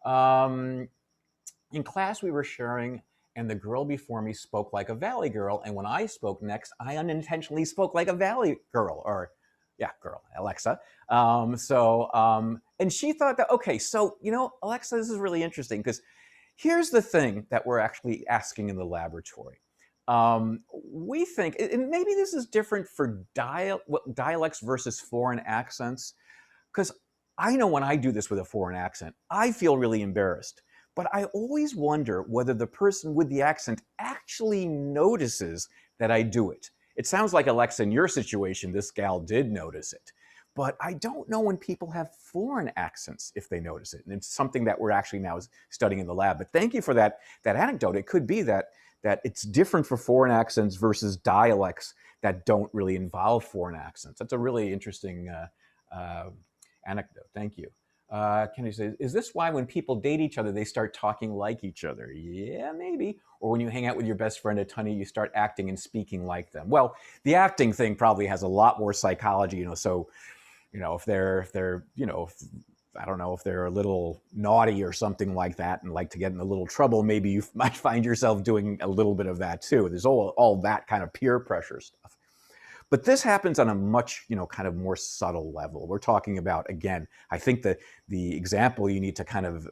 In class, we were sharing, and the girl before me spoke like a Valley girl, and when I spoke next, I unintentionally spoke like a Valley girl, or yeah, girl, Alexa. And she thought that, okay, so, you know, Alexa, this is really interesting, because here's the thing that we're actually asking in the laboratory. We think, and maybe this is different for dialects versus foreign accents, because I know when I do this with a foreign accent, I feel really embarrassed. But I always wonder whether the person with the accent actually notices that I do it. It sounds like, Alexa, in your situation, this gal did notice it. But I don't know when people have foreign accents if they notice it. And it's something that we're actually now studying in the lab. But thank you for that anecdote. It could be that it's different for foreign accents versus dialects that don't really involve foreign accents. That's a really interesting anecdote. Thank you. Kenny says, is this why when people date each other, they start talking like each other? Yeah, maybe. Or when you hang out with your best friend a ton, you start acting and speaking like them. Well, the acting thing probably has a lot more psychology, you know, so, you know, if they're, you know, I don't know, if they're a little naughty or something like that and like to get in a little trouble, maybe you might find yourself doing a little bit of that too. There's all that kind of peer pressure stuff. But this happens on a much, you know, kind of more subtle level. We're talking about, again, I think that the example you need to kind of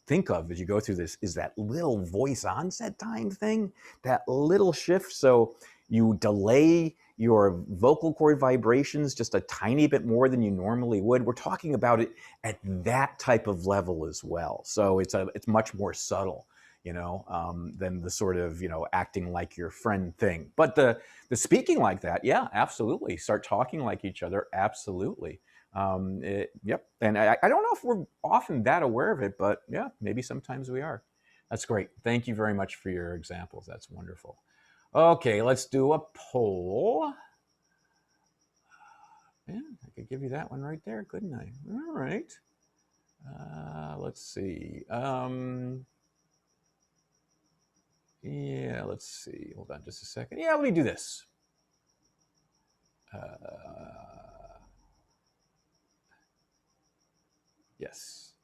think of as you go through this is that little voice onset time thing, that little shift. So you delay your vocal cord vibrations just a tiny bit more than you normally would. We're talking about it at that type of level as well. So it's much more subtle, you know, than the sort of, you know, acting like your friend thing. But the speaking like that, yeah, absolutely. Start talking like each other, absolutely. Yep. And I don't know if we're often that aware of it, but yeah, maybe sometimes we are. That's great. Thank you very much for your examples. That's wonderful. Okay, let's do a poll. Yeah, I could give you that one right there, couldn't I? All right. Let's see. Yeah, let's see. Hold on just a second. Yeah, let me do this. Yes.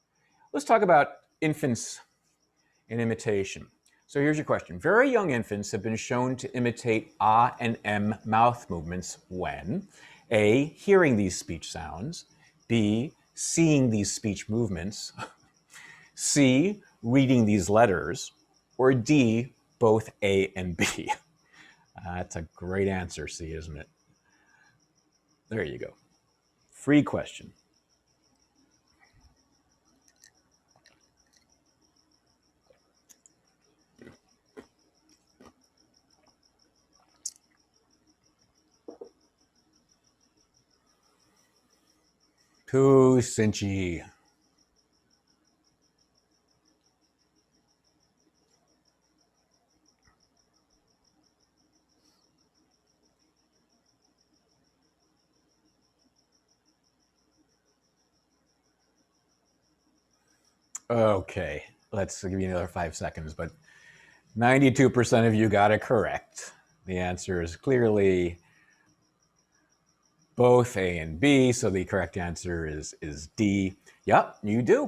Let's talk about infants in imitation. So here's your question. Very young infants have been shown to imitate ah and m mouth movements when A, hearing these speech sounds, B, seeing these speech movements, C, reading these letters, or D, both A and B. That's a great answer, C, isn't it? There you go. Free question. Too cinchy. Okay, let's give you another 5 seconds, but 92% of you got it correct. The answer is clearly both A and B, so the correct answer is D. Yep, you do.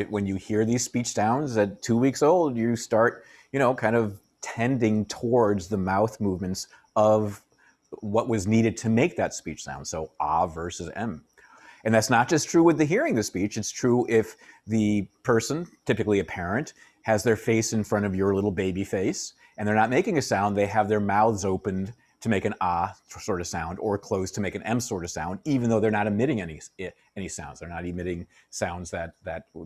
When you hear these speech sounds at 2 weeks old, you start, kind of tending towards the mouth movements of what was needed to make that speech sound. So ah versus M. And that's not just true with the hearing the speech. It's true if the person, typically a parent, has their face in front of your little baby face and they're not making a sound, they have their mouths opened to make an ah sort of sound or closed to make an M sort of sound, even though they're not emitting any sounds. They're not emitting sounds that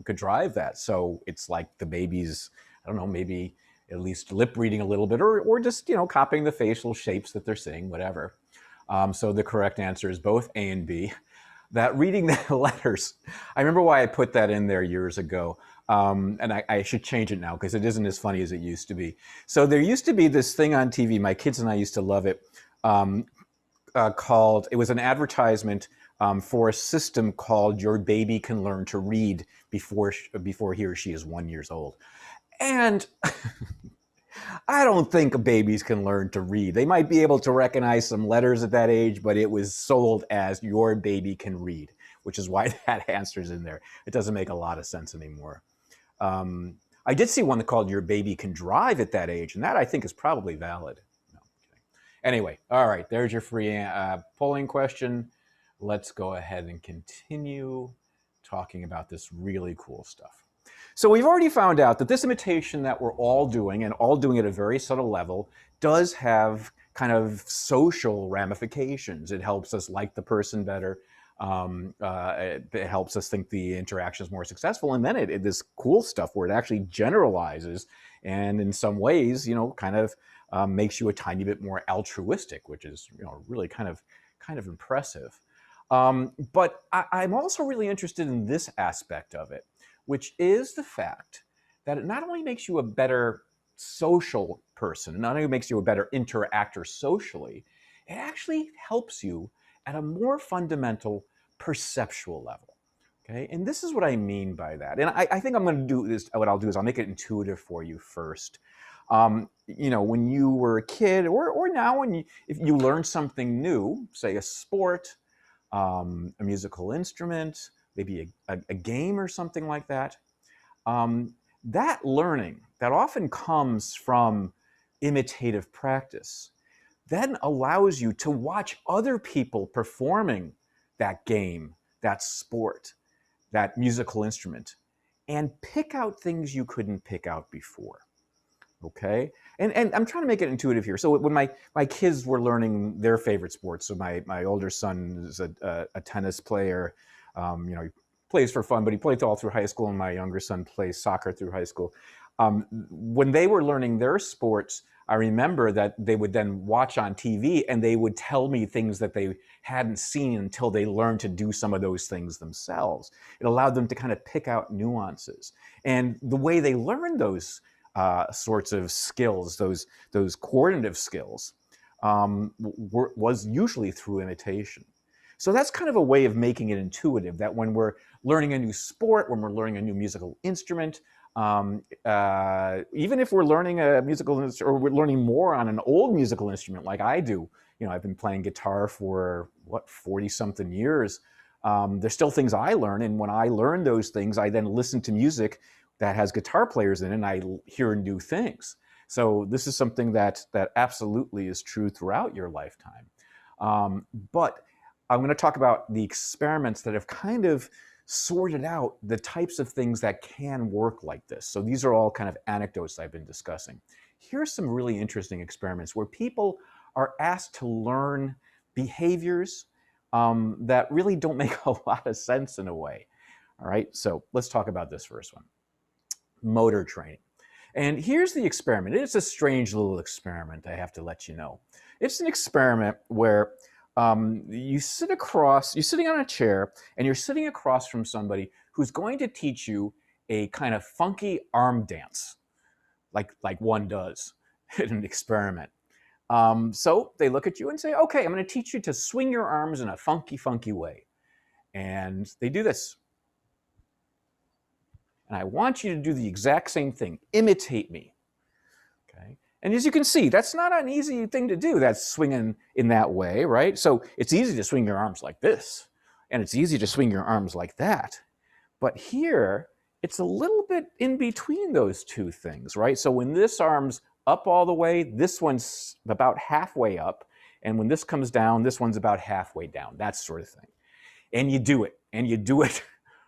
could drive that. So it's like the baby's, I don't know, maybe at least lip reading a little bit or just, copying the facial shapes that they're seeing, whatever. So the correct answer is both A and B. That reading the letters, I remember why I put that in there years ago. And I should change it now because it isn't as funny as it used to be. So there used to be this thing on TV, my kids and I used to love it, called, it was an advertisement for a system called Your Baby Can Learn to Read before he or she is 1 year old. And I don't think babies can learn to read. They might be able to recognize some letters at that age, but it was sold as your baby can read, which is why that answer's in there. It doesn't make a lot of sense anymore. I did see one called Your Baby Can Drive at that age, and that I think is probably valid. No, anyway, all right, there's your free polling question. Let's go ahead and continue talking about this really cool stuff. So we've already found out that this imitation that we're all doing, and all doing at a very subtle level, does have kind of social ramifications. It helps us like the person better. It helps us think the interaction is more successful. And then this cool stuff where it actually generalizes and in some ways, kind of makes you a tiny bit more altruistic, which is, really kind of impressive. But I'm also really interested in this aspect of it, which is the fact that it not only makes you a better social person, not only makes you a better interactor socially, it actually helps you at a more fundamental perceptual level. Okay, and this is what I mean by that. And I think I'm going to do this. What I'll do is I'll make it intuitive for you first. When you were a kid, or now if you learn something new, say a sport, a musical instrument, maybe a game or something like that, that learning that often comes from imitative practice then allows you to watch other people performing that game, that sport, that musical instrument, and pick out things you couldn't pick out before. Okay, and I'm trying to make it intuitive here. So when my kids were learning their favorite sports, so my older son is a tennis player. He plays for fun, but he played all through high school, and my younger son plays soccer through high school. When they were learning their sports, I remember that they would then watch on TV and they would tell me things that they hadn't seen until they learned to do some of those things themselves. It allowed them to kind of pick out nuances. And the way they learned those sorts of skills, those coordinative skills, was usually through imitation. So that's kind of a way of making it intuitive, that when we're learning a new sport, when we're learning a new musical instrument, even if we're learning a musical instrument, or we're learning more on an old musical instrument like I do, I've been playing guitar for 40-something years. There's still things I learn, and when I learn those things, I then listen to music that has guitar players in it, and I hear new things. So this is something that absolutely is true throughout your lifetime. But I'm going to talk about the experiments that have kind of sorted out the types of things that can work like this. So these are all kind of anecdotes I've been discussing. Here's some really interesting experiments where people are asked to learn behaviors that really don't make a lot of sense in a way. All right, so let's talk about this first one. Motor training. And here's the experiment. It's a strange little experiment, I have to let you know. It's an experiment where you're sitting on a chair, and you're sitting across from somebody who's going to teach you a kind of funky arm dance, like one does in an experiment. So they look at you and say, okay, I'm going to teach you to swing your arms in a funky, funky way. And they do this. And I want you to do the exact same thing. Imitate me. Okay. And as you can see, that's not an easy thing to do. That's swinging in that way, right? So it's easy to swing your arms like this, and it's easy to swing your arms like that. But here, it's a little bit in between those two things, right? So when this arm's up all the way, this one's about halfway up. And when this comes down, this one's about halfway down, that sort of thing. And you do it, and you do it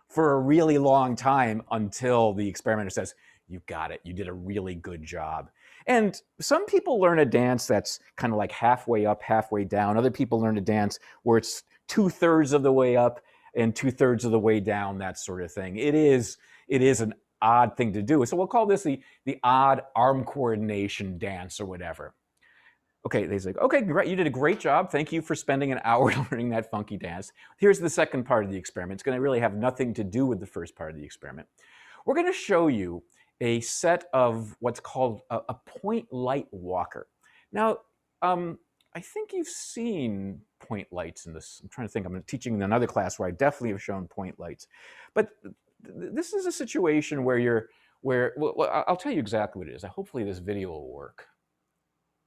for a really long time until the experimenter says, you got it, you did a really good job. And some people learn a dance that's kind of like halfway up, halfway down. Other people learn a dance where it's 2/3 of the way up and 2/3 of the way down, that sort of thing. It is an odd thing to do. So we'll call this the odd arm coordination dance or whatever. Okay, they say, okay, great, you did a great job. Thank you for spending an hour learning that funky dance. Here's the second part of the experiment. It's going to really have nothing to do with the first part of the experiment. We're going to show you a set of what's called a point light walker. Now, I think you've seen point lights in this. I'm trying to think. I'm teaching in another class where I definitely have shown point lights. But this is a situation where well, I'll tell you exactly what it is. Hopefully this video will work.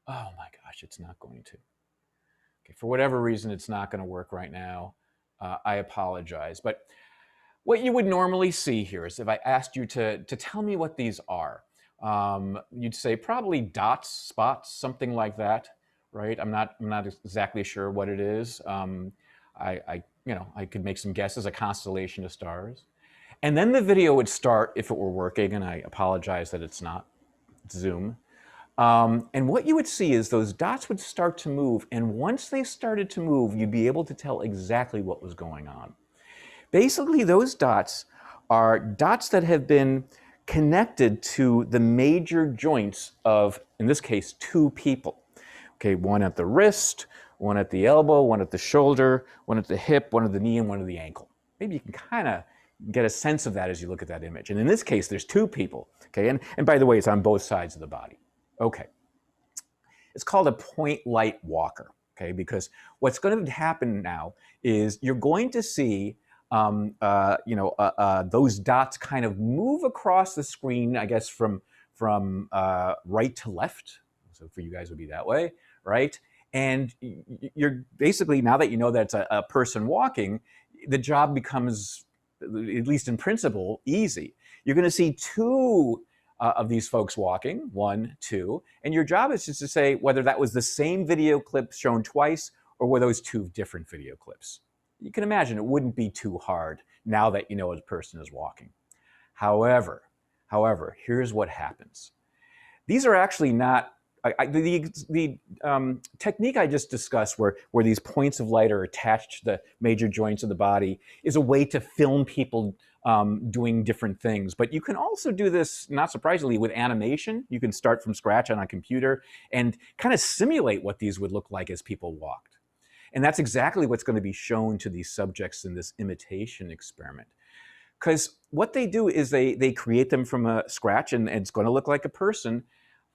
Oh my gosh, it's not going to. Okay, for whatever reason, it's not going to work right now. I apologize. But what you would normally see here is if I asked you to tell me what these are, you'd say probably dots, spots, something like that, right? I'm not exactly sure what it is. I could make some guesses, a constellation of stars. And then the video would start if it were working, and I apologize that it's not. It's Zoom. And what you would see is those dots would start to move, and once they started to move, you'd be able to tell exactly what was going on. Basically, those dots are dots that have been connected to the major joints of, in this case, two people. Okay, one at the wrist, one at the elbow, one at the shoulder, one at the hip, one at the knee, and one at the ankle. Maybe you can kind of get a sense of that as you look at that image. And in this case, there's two people. Okay, and by the way, it's on both sides of the body. Okay, it's called a point light walker. Okay, because what's going to happen now is you're going to see those dots kind of move across the screen, I guess, from right to left. So for you guys, it would be that way, right? And you're basically, now that you know that it's a person walking, the job becomes, at least in principle, easy. You're going to see two of these folks walking, 1, 2, and your job is just to say whether that was the same video clip shown twice or were those two different video clips. You can imagine it wouldn't be too hard now that you know a person is walking. However, here's what happens. These are actually not, the technique I just discussed where these points of light are attached to the major joints of the body is a way to film people doing different things. But you can also do this, not surprisingly, with animation. You can start from scratch on a computer and kind of simulate what these would look like as people walked. And that's exactly what's going to be shown to these subjects in this imitation experiment. Because what they do is they create them from scratch, and it's going to look like a person.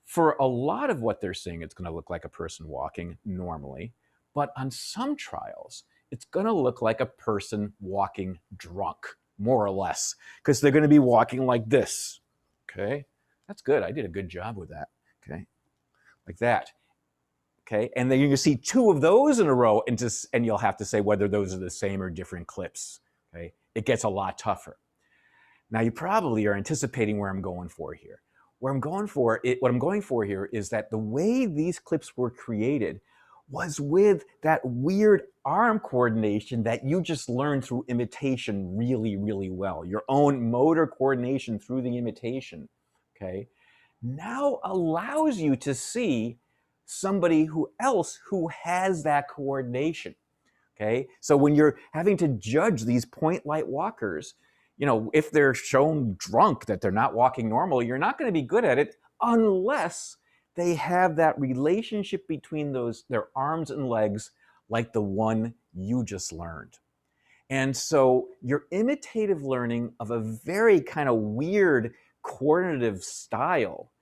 For a lot of what they're seeing, it's going to look like a person walking normally. But on some trials, it's going to look like a person walking drunk, more or less, because they're going to be walking like this. Okay, that's good. I did a good job with that. Okay, like that. Okay, and then you're going to see two of those in a row, and you'll have to say whether those are the same or different clips. Okay, it gets a lot tougher. Now you probably are anticipating where I'm going for here. What I'm going for here is that the way these clips were created was with that weird arm coordination that you just learned through imitation really, really well. Your own motor coordination through the imitation, okay, now allows you to see somebody else who has that coordination, okay? So when you're having to judge these point light walkers, if they're shown drunk, that they're not walking normal, you're not going to be good at it unless they have that relationship between their arms and legs like the one you just learned. And so your imitative learning of a very kind of weird coordinative style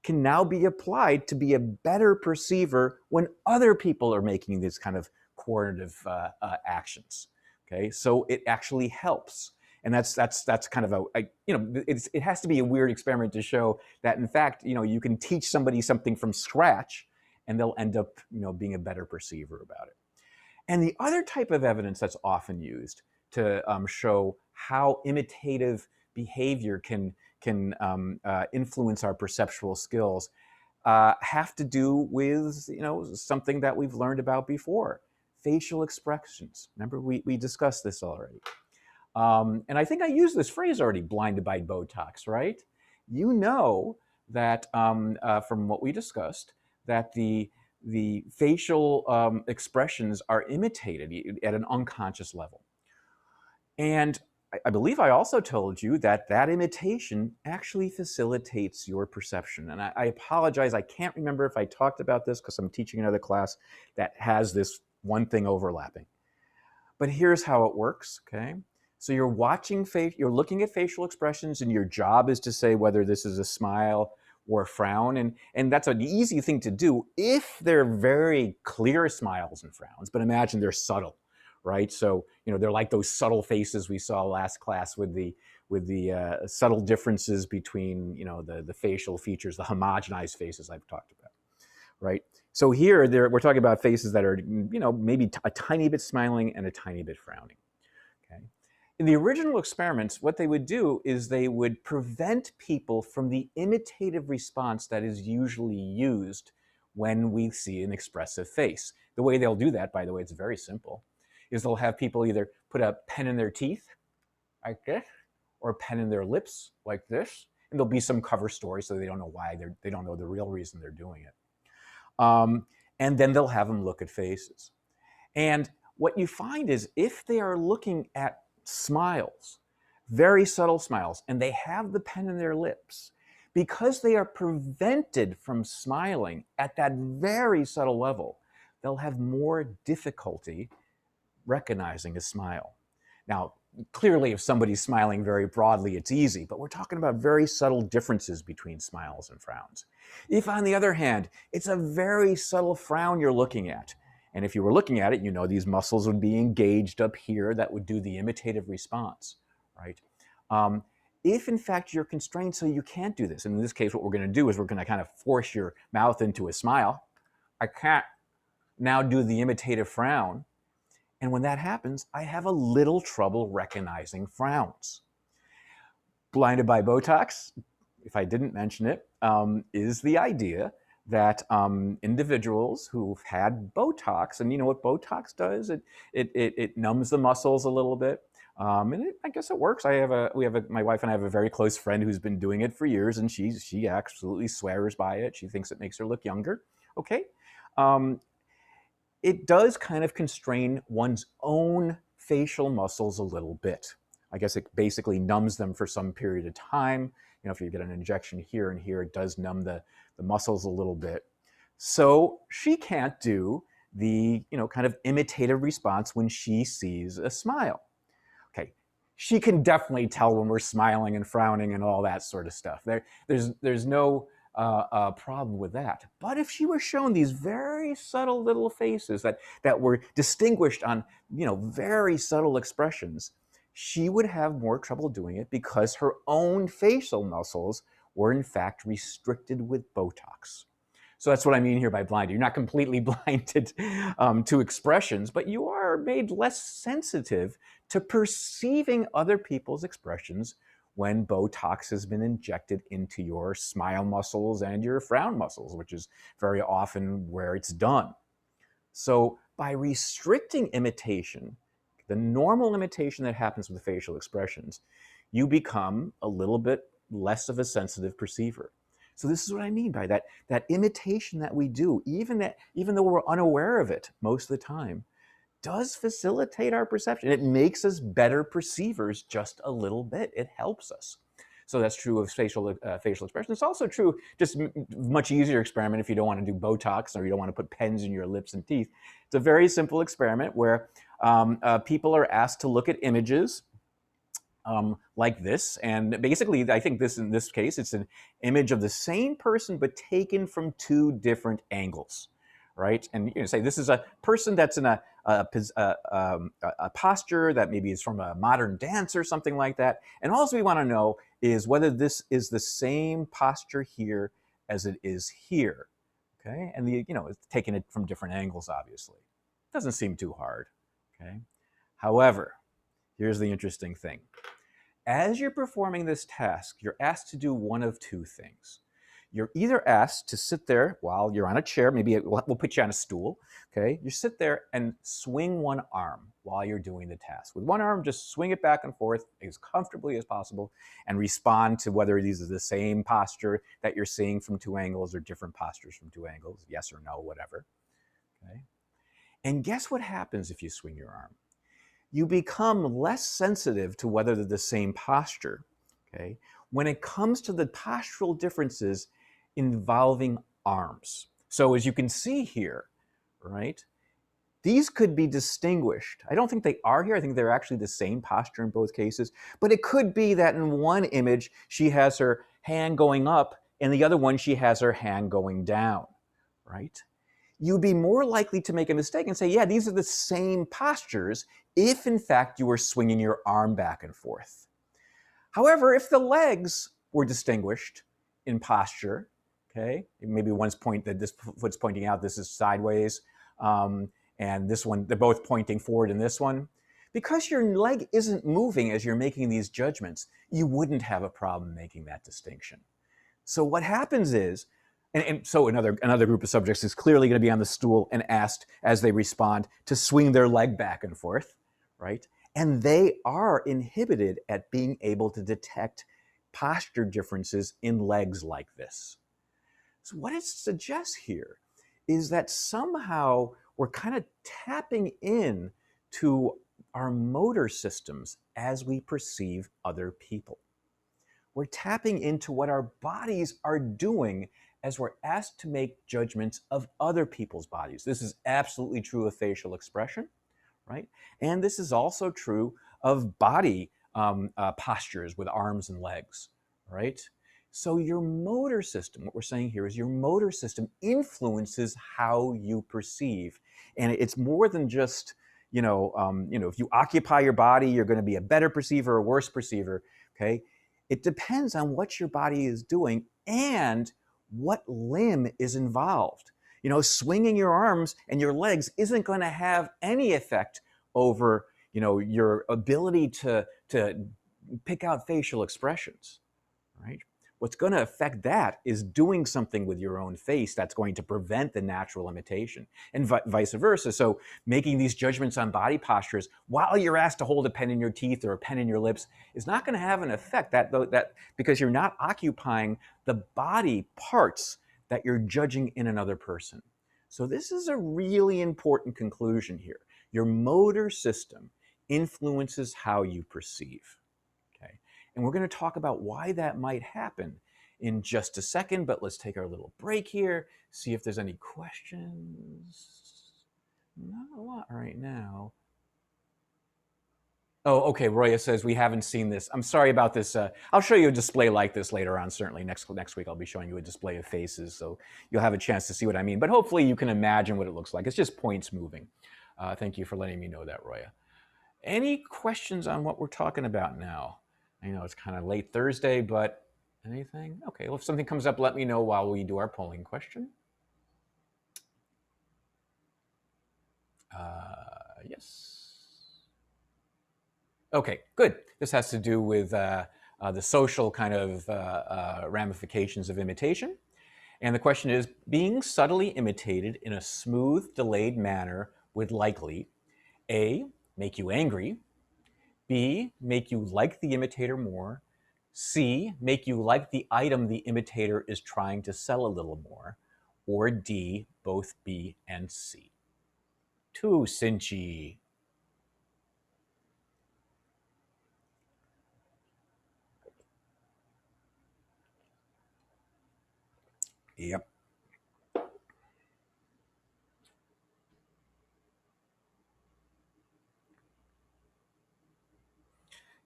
can now be applied to be a better perceiver when other people are making these kind of coordinative actions. Okay, so it actually helps. And that's kind of it has to be a weird experiment to show that, in fact, you can teach somebody something from scratch and they'll end up, being a better perceiver about it. And the other type of evidence that's often used to show how imitative behavior can influence our perceptual skills have to do with something that we've learned about before: facial expressions. Remember, we discussed this already. And I think I used this phrase already, blinded by Botox, right? You know that from what we discussed, that the facial expressions are imitated at an unconscious level. And I believe I also told you that imitation actually facilitates your perception. And I apologize, I can't remember if I talked about this because I'm teaching another class that has this one thing overlapping. But here's how it works, okay? So you're you're looking at facial expressions, and your job is to say whether this is a smile or a frown. And that's an easy thing to do if they're very clear smiles and frowns, but imagine they're subtle, right? So, they're like those subtle faces we saw last class with the subtle differences between, the facial features, the homogenized faces I've talked about, right? So here we're talking about faces that are, maybe a tiny bit smiling and a tiny bit frowning. Okay. In the original experiments, what they would do is they would prevent people from the imitative response that is usually used when we see an expressive face. The way they'll do that, by the way, it's very simple, is they'll have people either put a pen in their teeth, like this, or a pen in their lips, like this, and there'll be some cover story so they don't know why they don't know the real reason they're doing it. And then they'll have them look at faces. And what you find is if they are looking at smiles, very subtle smiles, and they have the pen in their lips, because they are prevented from smiling at that very subtle level, they'll have more difficulty recognizing a smile. Now, clearly, if somebody's smiling very broadly, it's easy, but we're talking about very subtle differences between smiles and frowns. If, on the other hand, it's a very subtle frown you're looking at, and if you were looking at it, these muscles would be engaged up here that would do the imitative response, right? If, in fact, you're constrained so you can't do this, and in this case, what we're going to do is we're going to kind of force your mouth into a smile. I can't now do the imitative frown. And when that happens, I have a little trouble recognizing frowns. Blinded by Botox, if I didn't mention it, is the idea that individuals who've had Botox, and what Botox does, it numbs the muscles a little bit, and I guess it works. My wife and I have a very close friend who's been doing it for years, and she absolutely swears by it. She thinks it makes her look younger. Okay. It does kind of constrain one's own facial muscles a little bit. I guess it basically numbs them for some period of time. If you get an injection here and here, it does numb the muscles a little bit. So she can't do the kind of imitative response when she sees a smile. Okay, she can definitely tell when we're smiling and frowning and all that sort of stuff. There's no problem with that. But if she were shown these very subtle little faces that were distinguished on very subtle expressions, she would have more trouble doing it because her own facial muscles were in fact restricted with Botox. So that's what I mean here by blinded. You're not completely blinded to expressions, but you are made less sensitive to perceiving other people's expressions when Botox has been injected into your smile muscles and your frown muscles, which is very often where it's done. So by restricting imitation, the normal imitation that happens with facial expressions, you become a little bit less of a sensitive perceiver. So this is what I mean by that imitation that we do, even though we're unaware of it most of the time, does facilitate our perception. It makes us better perceivers just a little bit. It helps us. So that's true of facial expression. It's also true, just much easier experiment if you don't want to do Botox or you don't want to put pens in your lips and teeth. It's a very simple experiment where people are asked to look at images like this. And basically, I think in this case, it's an image of the same person, but taken from two different angles, right? And you say this is a person that's in a a posture that maybe is from a modern dance or something like that. And all we want to know is whether this is the same posture here as it is here. Okay, and it's taking it from different angles, obviously. Doesn't seem too hard. Okay, however, here's the interesting thing. As you're performing this task, you're asked to do one of two things. You're either asked to sit there while you're on a chair, maybe we'll put you on a stool, okay? You sit there and swing one arm while you're doing the task. With one arm, just swing it back and forth as comfortably as possible and respond to whether these are the same posture that you're seeing from two angles or different postures from two angles, yes or no, whatever, okay? And guess what happens if you swing your arm? You become less sensitive to whether they're the same posture, okay, when it comes to the postural differences involving arms. So as you can see here, right, these could be distinguished. I don't think they are here. I think they're actually the same posture in both cases. But it could be that in one image, she has her hand going up, and the other one, she has her hand going down, right? You'd be more likely to make a mistake and say, yeah, these are the same postures if, in fact, you were swinging your arm back and forth. However, if the legs were distinguished in posture, okay, maybe one's this foot's pointing out, this is sideways, and this one, they're both pointing forward in this one. Because your leg isn't moving as you're making these judgments, you wouldn't have a problem making that distinction. So what happens is, and so another group of subjects is clearly going to be on the stool and asked as they respond to swing their leg back and forth, right? And they are inhibited at being able to detect posture differences in legs like this. So what it suggests here is that somehow we're kind of tapping in to our motor systems as we perceive other people. We're tapping into what our bodies are doing as we're asked to make judgments of other people's bodies. This is absolutely true of facial expression, right? And this is also true of body postures with arms and legs, right? So your motor system, what we're saying here is your motor system influences how you perceive. And it's more than just, if you occupy your body, you're going to be a better perceiver or a worse perceiver, okay? It depends on what your body is doing and what limb is involved. Swinging your arms and your legs isn't going to have any effect over, your ability to pick out facial expressions, right? What's going to affect that is doing something with your own face that's going to prevent the natural imitation, and vice versa. So making these judgments on body postures while you're asked to hold a pen in your teeth or a pen in your lips is not going to have an effect that because you're not occupying the body parts that you're judging in another person. So this is a really important conclusion here. Your motor system influences how you perceive. Okay. And we're going to talk about why that might happen in just a second, but let's take our little break here, see if there's any questions. Not a lot right now. Oh, okay, Roya says we haven't seen this. I'm sorry about this. I'll show you a display like this later on, certainly. Next week I'll be showing you a display of faces, so you'll have a chance to see what I mean. But hopefully you can imagine what it looks like. It's just points moving. Thank you for letting me know that, Roya. Any questions on what we're talking about now? I know it's kind of late Thursday, but anything? Okay, well, if something comes up, let me know while we do our polling question. Yes. Okay, good. This has to do with the social kind of ramifications of imitation. And the question is, being subtly imitated in a smooth, delayed manner would likely A, make you angry, B, make you like the imitator more, C, make you like the item the imitator is trying to sell a little more, or D, both B and C. Tu Sinchi. Yep.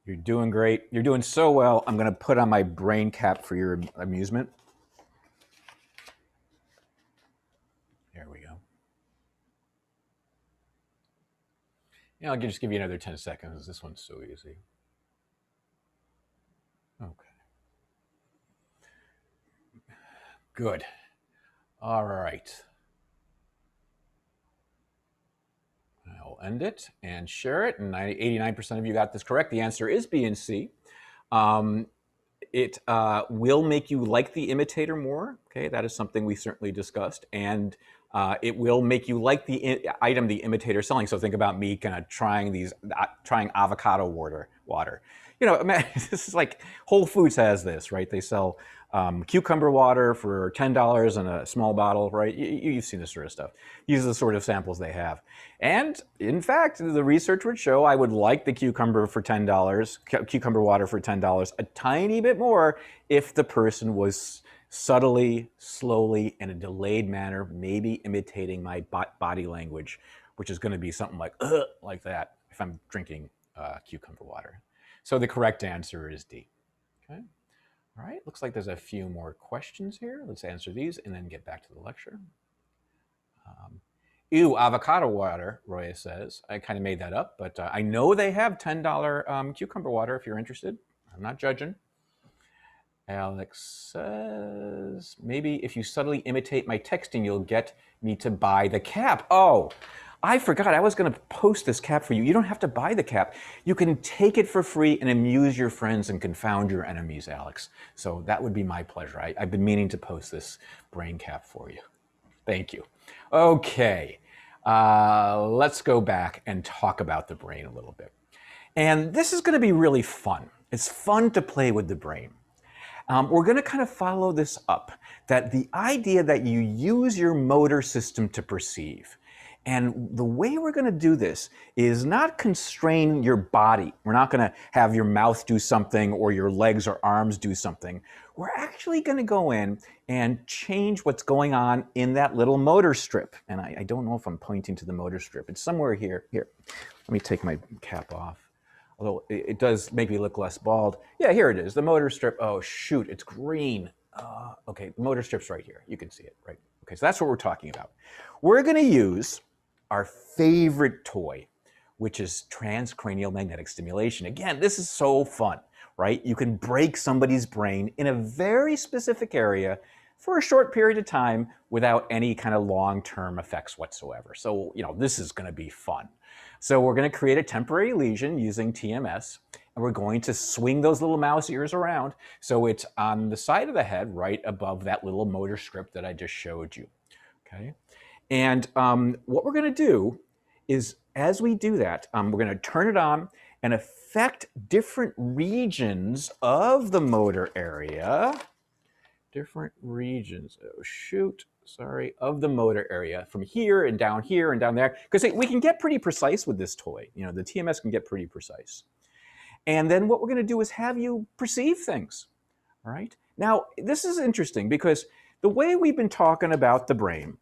You're doing great. You're doing so well. I'm going to put on my brain cap for your amusement. There we go. Yeah, I'll just give you another 10 seconds. This one's so easy. Okay. Good. All right. I'll end it and share it. And 89% of you got this correct. The answer is B and C. It will make you like the imitator more. Okay, that is something we certainly discussed. And it will make you like the item the imitator is selling. So think about me kind of trying avocado water. You know, this is like Whole Foods has this, right? They sell cucumber water for $10 in a small bottle, right? You've seen this sort of stuff. These are the sort of samples they have. And in fact, the research would show I would like the cucumber for $10, cucumber water for $10, a tiny bit more if the person was subtly, slowly, in a delayed manner, maybe imitating my body language, which is going to be something like that if I'm drinking cucumber water. So the correct answer is D. Okay. All right, looks like there's a few more questions here. Let's answer these and then get back to the lecture. Ew, avocado water, Roya says. I kind of made that up, but I know they have $10 cucumber water if you're interested. I'm not judging. Alex says, maybe if you subtly imitate my texting, you'll get me to buy the cap. Oh, I forgot. I was going to post this cap for you. You don't have to buy the cap. You can take it for free and amuse your friends and confound your enemies, Alex. So that would be my pleasure. I've been meaning to post this brain cap for you. Thank you. Okay, let's go back and talk about the brain a little bit. And this is going to be really fun. It's fun to play with the brain. We're going to kind of follow this up, that the idea that you use your motor system to perceive. And the way we're going to do this is not constrain your body. We're not going to have your mouth do something or your legs or arms do something. We're actually going to go in and change what's going on in that little motor strip. And I don't know if I'm pointing to the motor strip. It's somewhere here. Here, let me take my cap off. Although it does make me look less bald. Yeah, here it is, the motor strip. Oh, shoot, it's green. Okay, the motor strip's right here. You can see it, right? Okay, so that's what we're talking about. We're going to use our favorite toy, which is transcranial magnetic stimulation. Again, this is so fun, right? You can break somebody's brain in a very specific area for a short period of time without any kind of long-term effects whatsoever. So, you know, this is going to be fun. So we're going to create a temporary lesion using TMS, and we're going to swing those little mouse ears around so it's on the side of the head right above that little motor strip that I just showed you. Okay, and what we're going to do is, as we do that, we're going to turn it on and affect different regions of the motor area. Different regions. Oh, shoot. Sorry, of the motor area from here and down there. Because we can get pretty precise with this toy. You know, the TMS can get pretty precise. And then what we're going to do is have you perceive things. All right. Now, this is interesting because the way we've been talking about the brain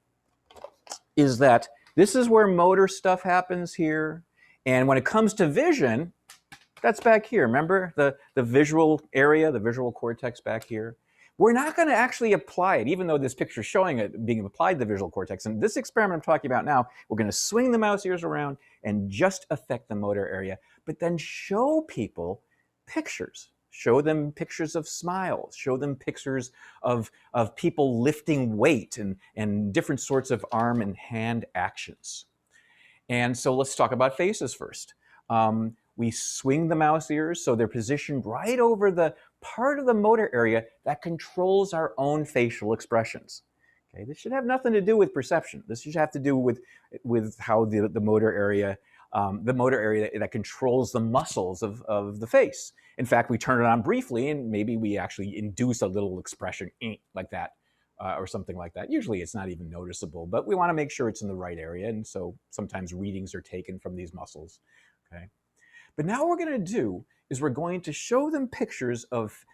is that this is where motor stuff happens here. And when it comes to vision, that's back here. Remember the visual area, the visual cortex back here? We're not going to actually apply it, even though this picture is showing it being applied to the visual cortex. And this experiment I'm talking about now, we're going to swing the mouse ears around and just affect the motor area, but then show people pictures. Show them pictures of smiles. Show them pictures of people lifting weight and different sorts of arm and hand actions. And so let's talk about faces first. We swing the mouse ears so they're positioned right over the part of the motor area that controls our own facial expressions. Okay, this should have nothing to do with perception. This should have to do with how the motor area that controls the muscles of the face. In fact, we turn it on briefly and maybe we actually induce a little expression like that. Or something like that. Usually it's not even noticeable, but we want to make sure it's in the right area. And so sometimes readings are taken from these muscles. Okay. But now what we're going to do is we're going to show them pictures of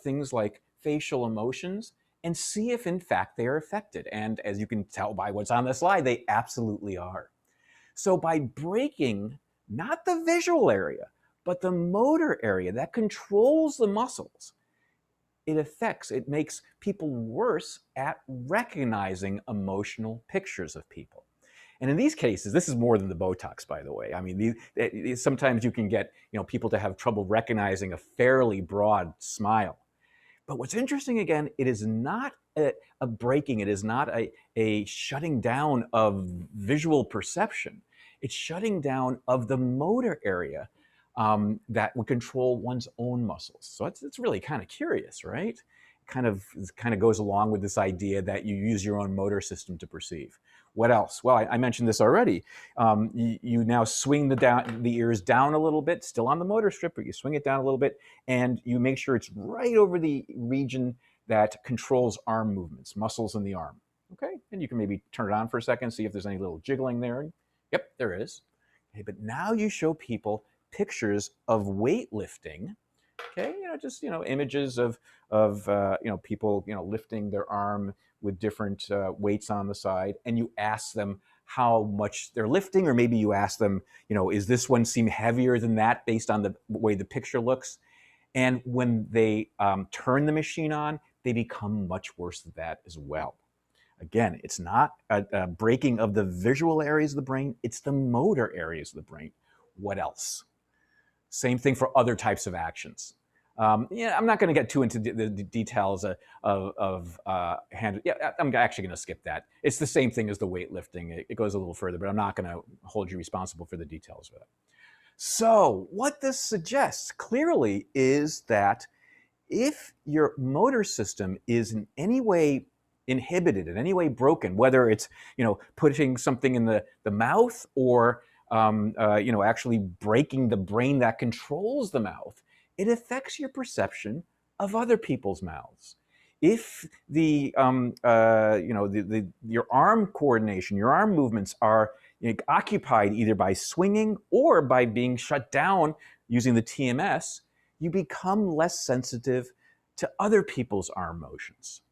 things like facial emotions and see if in fact they are affected. And as you can tell by what's on the slide, they absolutely are. So by breaking not the visual area, but the motor area that controls the muscles, it makes people worse at recognizing emotional pictures of people. And in these cases, this is more than the Botox, by the way. I mean, sometimes you can get people to have trouble recognizing a fairly broad smile. But what's interesting, again, it is not a breaking. It is not a shutting down of visual perception. It's shutting down of the motor area that would control one's own muscles. So it's really kind of curious, right? Kind of goes along with this idea that you use your own motor system to perceive. What else? Well, I mentioned this already. You now swing the ears down a little bit, still on the motor strip, but you swing it down a little bit, and you make sure it's right over the region that controls arm movements, muscles in the arm. Okay, and you can maybe turn it on for a second, see if there's any little jiggling there. Yep, there is. Okay, but now you show people pictures of weightlifting. Okay, just images of people lifting their arm with different weights on the side, and you ask them how much they're lifting, or maybe you ask them, is this one seem heavier than that based on the way the picture looks? And when they turn the machine on, they become much worse than that as well. Again, it's not a breaking of the visual areas of the brain, it's the motor areas of the brain. What else? Same thing for other types of actions. I'm not going to get too into the details of hand. Yeah, I'm actually going to skip that. It's the same thing as the weightlifting. It goes a little further, but I'm not going to hold you responsible for the details of it. So what this suggests clearly is that if your motor system is in any way inhibited, in any way broken, whether it's putting something in the mouth or actually breaking the brain that controls the mouth, it affects your perception of other people's mouths. If your arm coordination, your arm movements are occupied either by swinging or by being shut down using the TMS, you become less sensitive to other people's arm motions.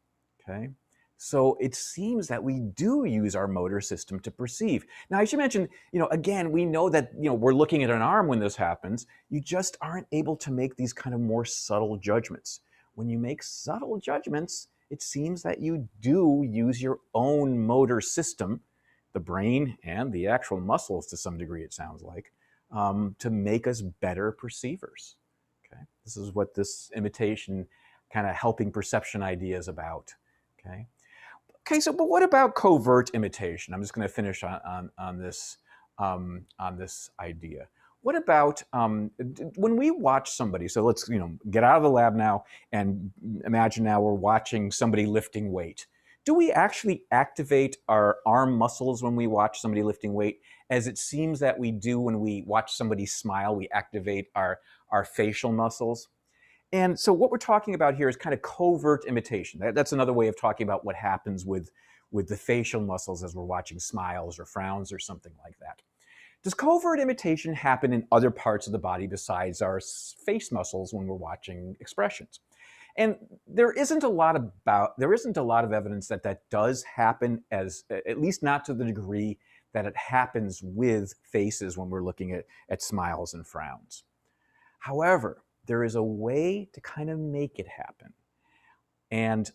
Okay. So it seems that we do use our motor system to perceive. Now, I should mention, again, we know that, we're looking at an arm when this happens. You just aren't able to make these kind of more subtle judgments. When you make subtle judgments, it seems that you do use your own motor system, the brain and the actual muscles to some degree, it sounds like, to make us better perceivers. Okay, this is what this imitation kind of helping perception idea is about. Okay. Okay, so but what about covert imitation? I'm just going to finish on this idea. What about when we watch somebody? So let's get out of the lab now and imagine now we're watching somebody lifting weight. Do we actually activate our arm muscles when we watch somebody lifting weight, as it seems that we do when we watch somebody smile? We activate our facial muscles. And so what we're talking about here is kind of covert imitation. That's another way of talking about what happens with the facial muscles as we're watching smiles or frowns or something like that. Does covert imitation happen in other parts of the body besides our face muscles when we're watching expressions? And there isn't a lot of evidence that that does happen, at least not to the degree that it happens with faces when we're looking at smiles and frowns. However, there is a way to kind of make it happen. And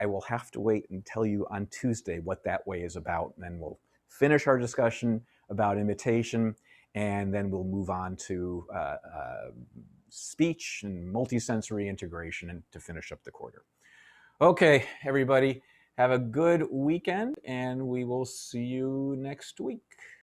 I will have to wait and tell you on Tuesday what that way is about. And then we'll finish our discussion about imitation, and then we'll move on to speech and multisensory integration and to finish up the quarter. Okay, everybody, have a good weekend, and we will see you next week.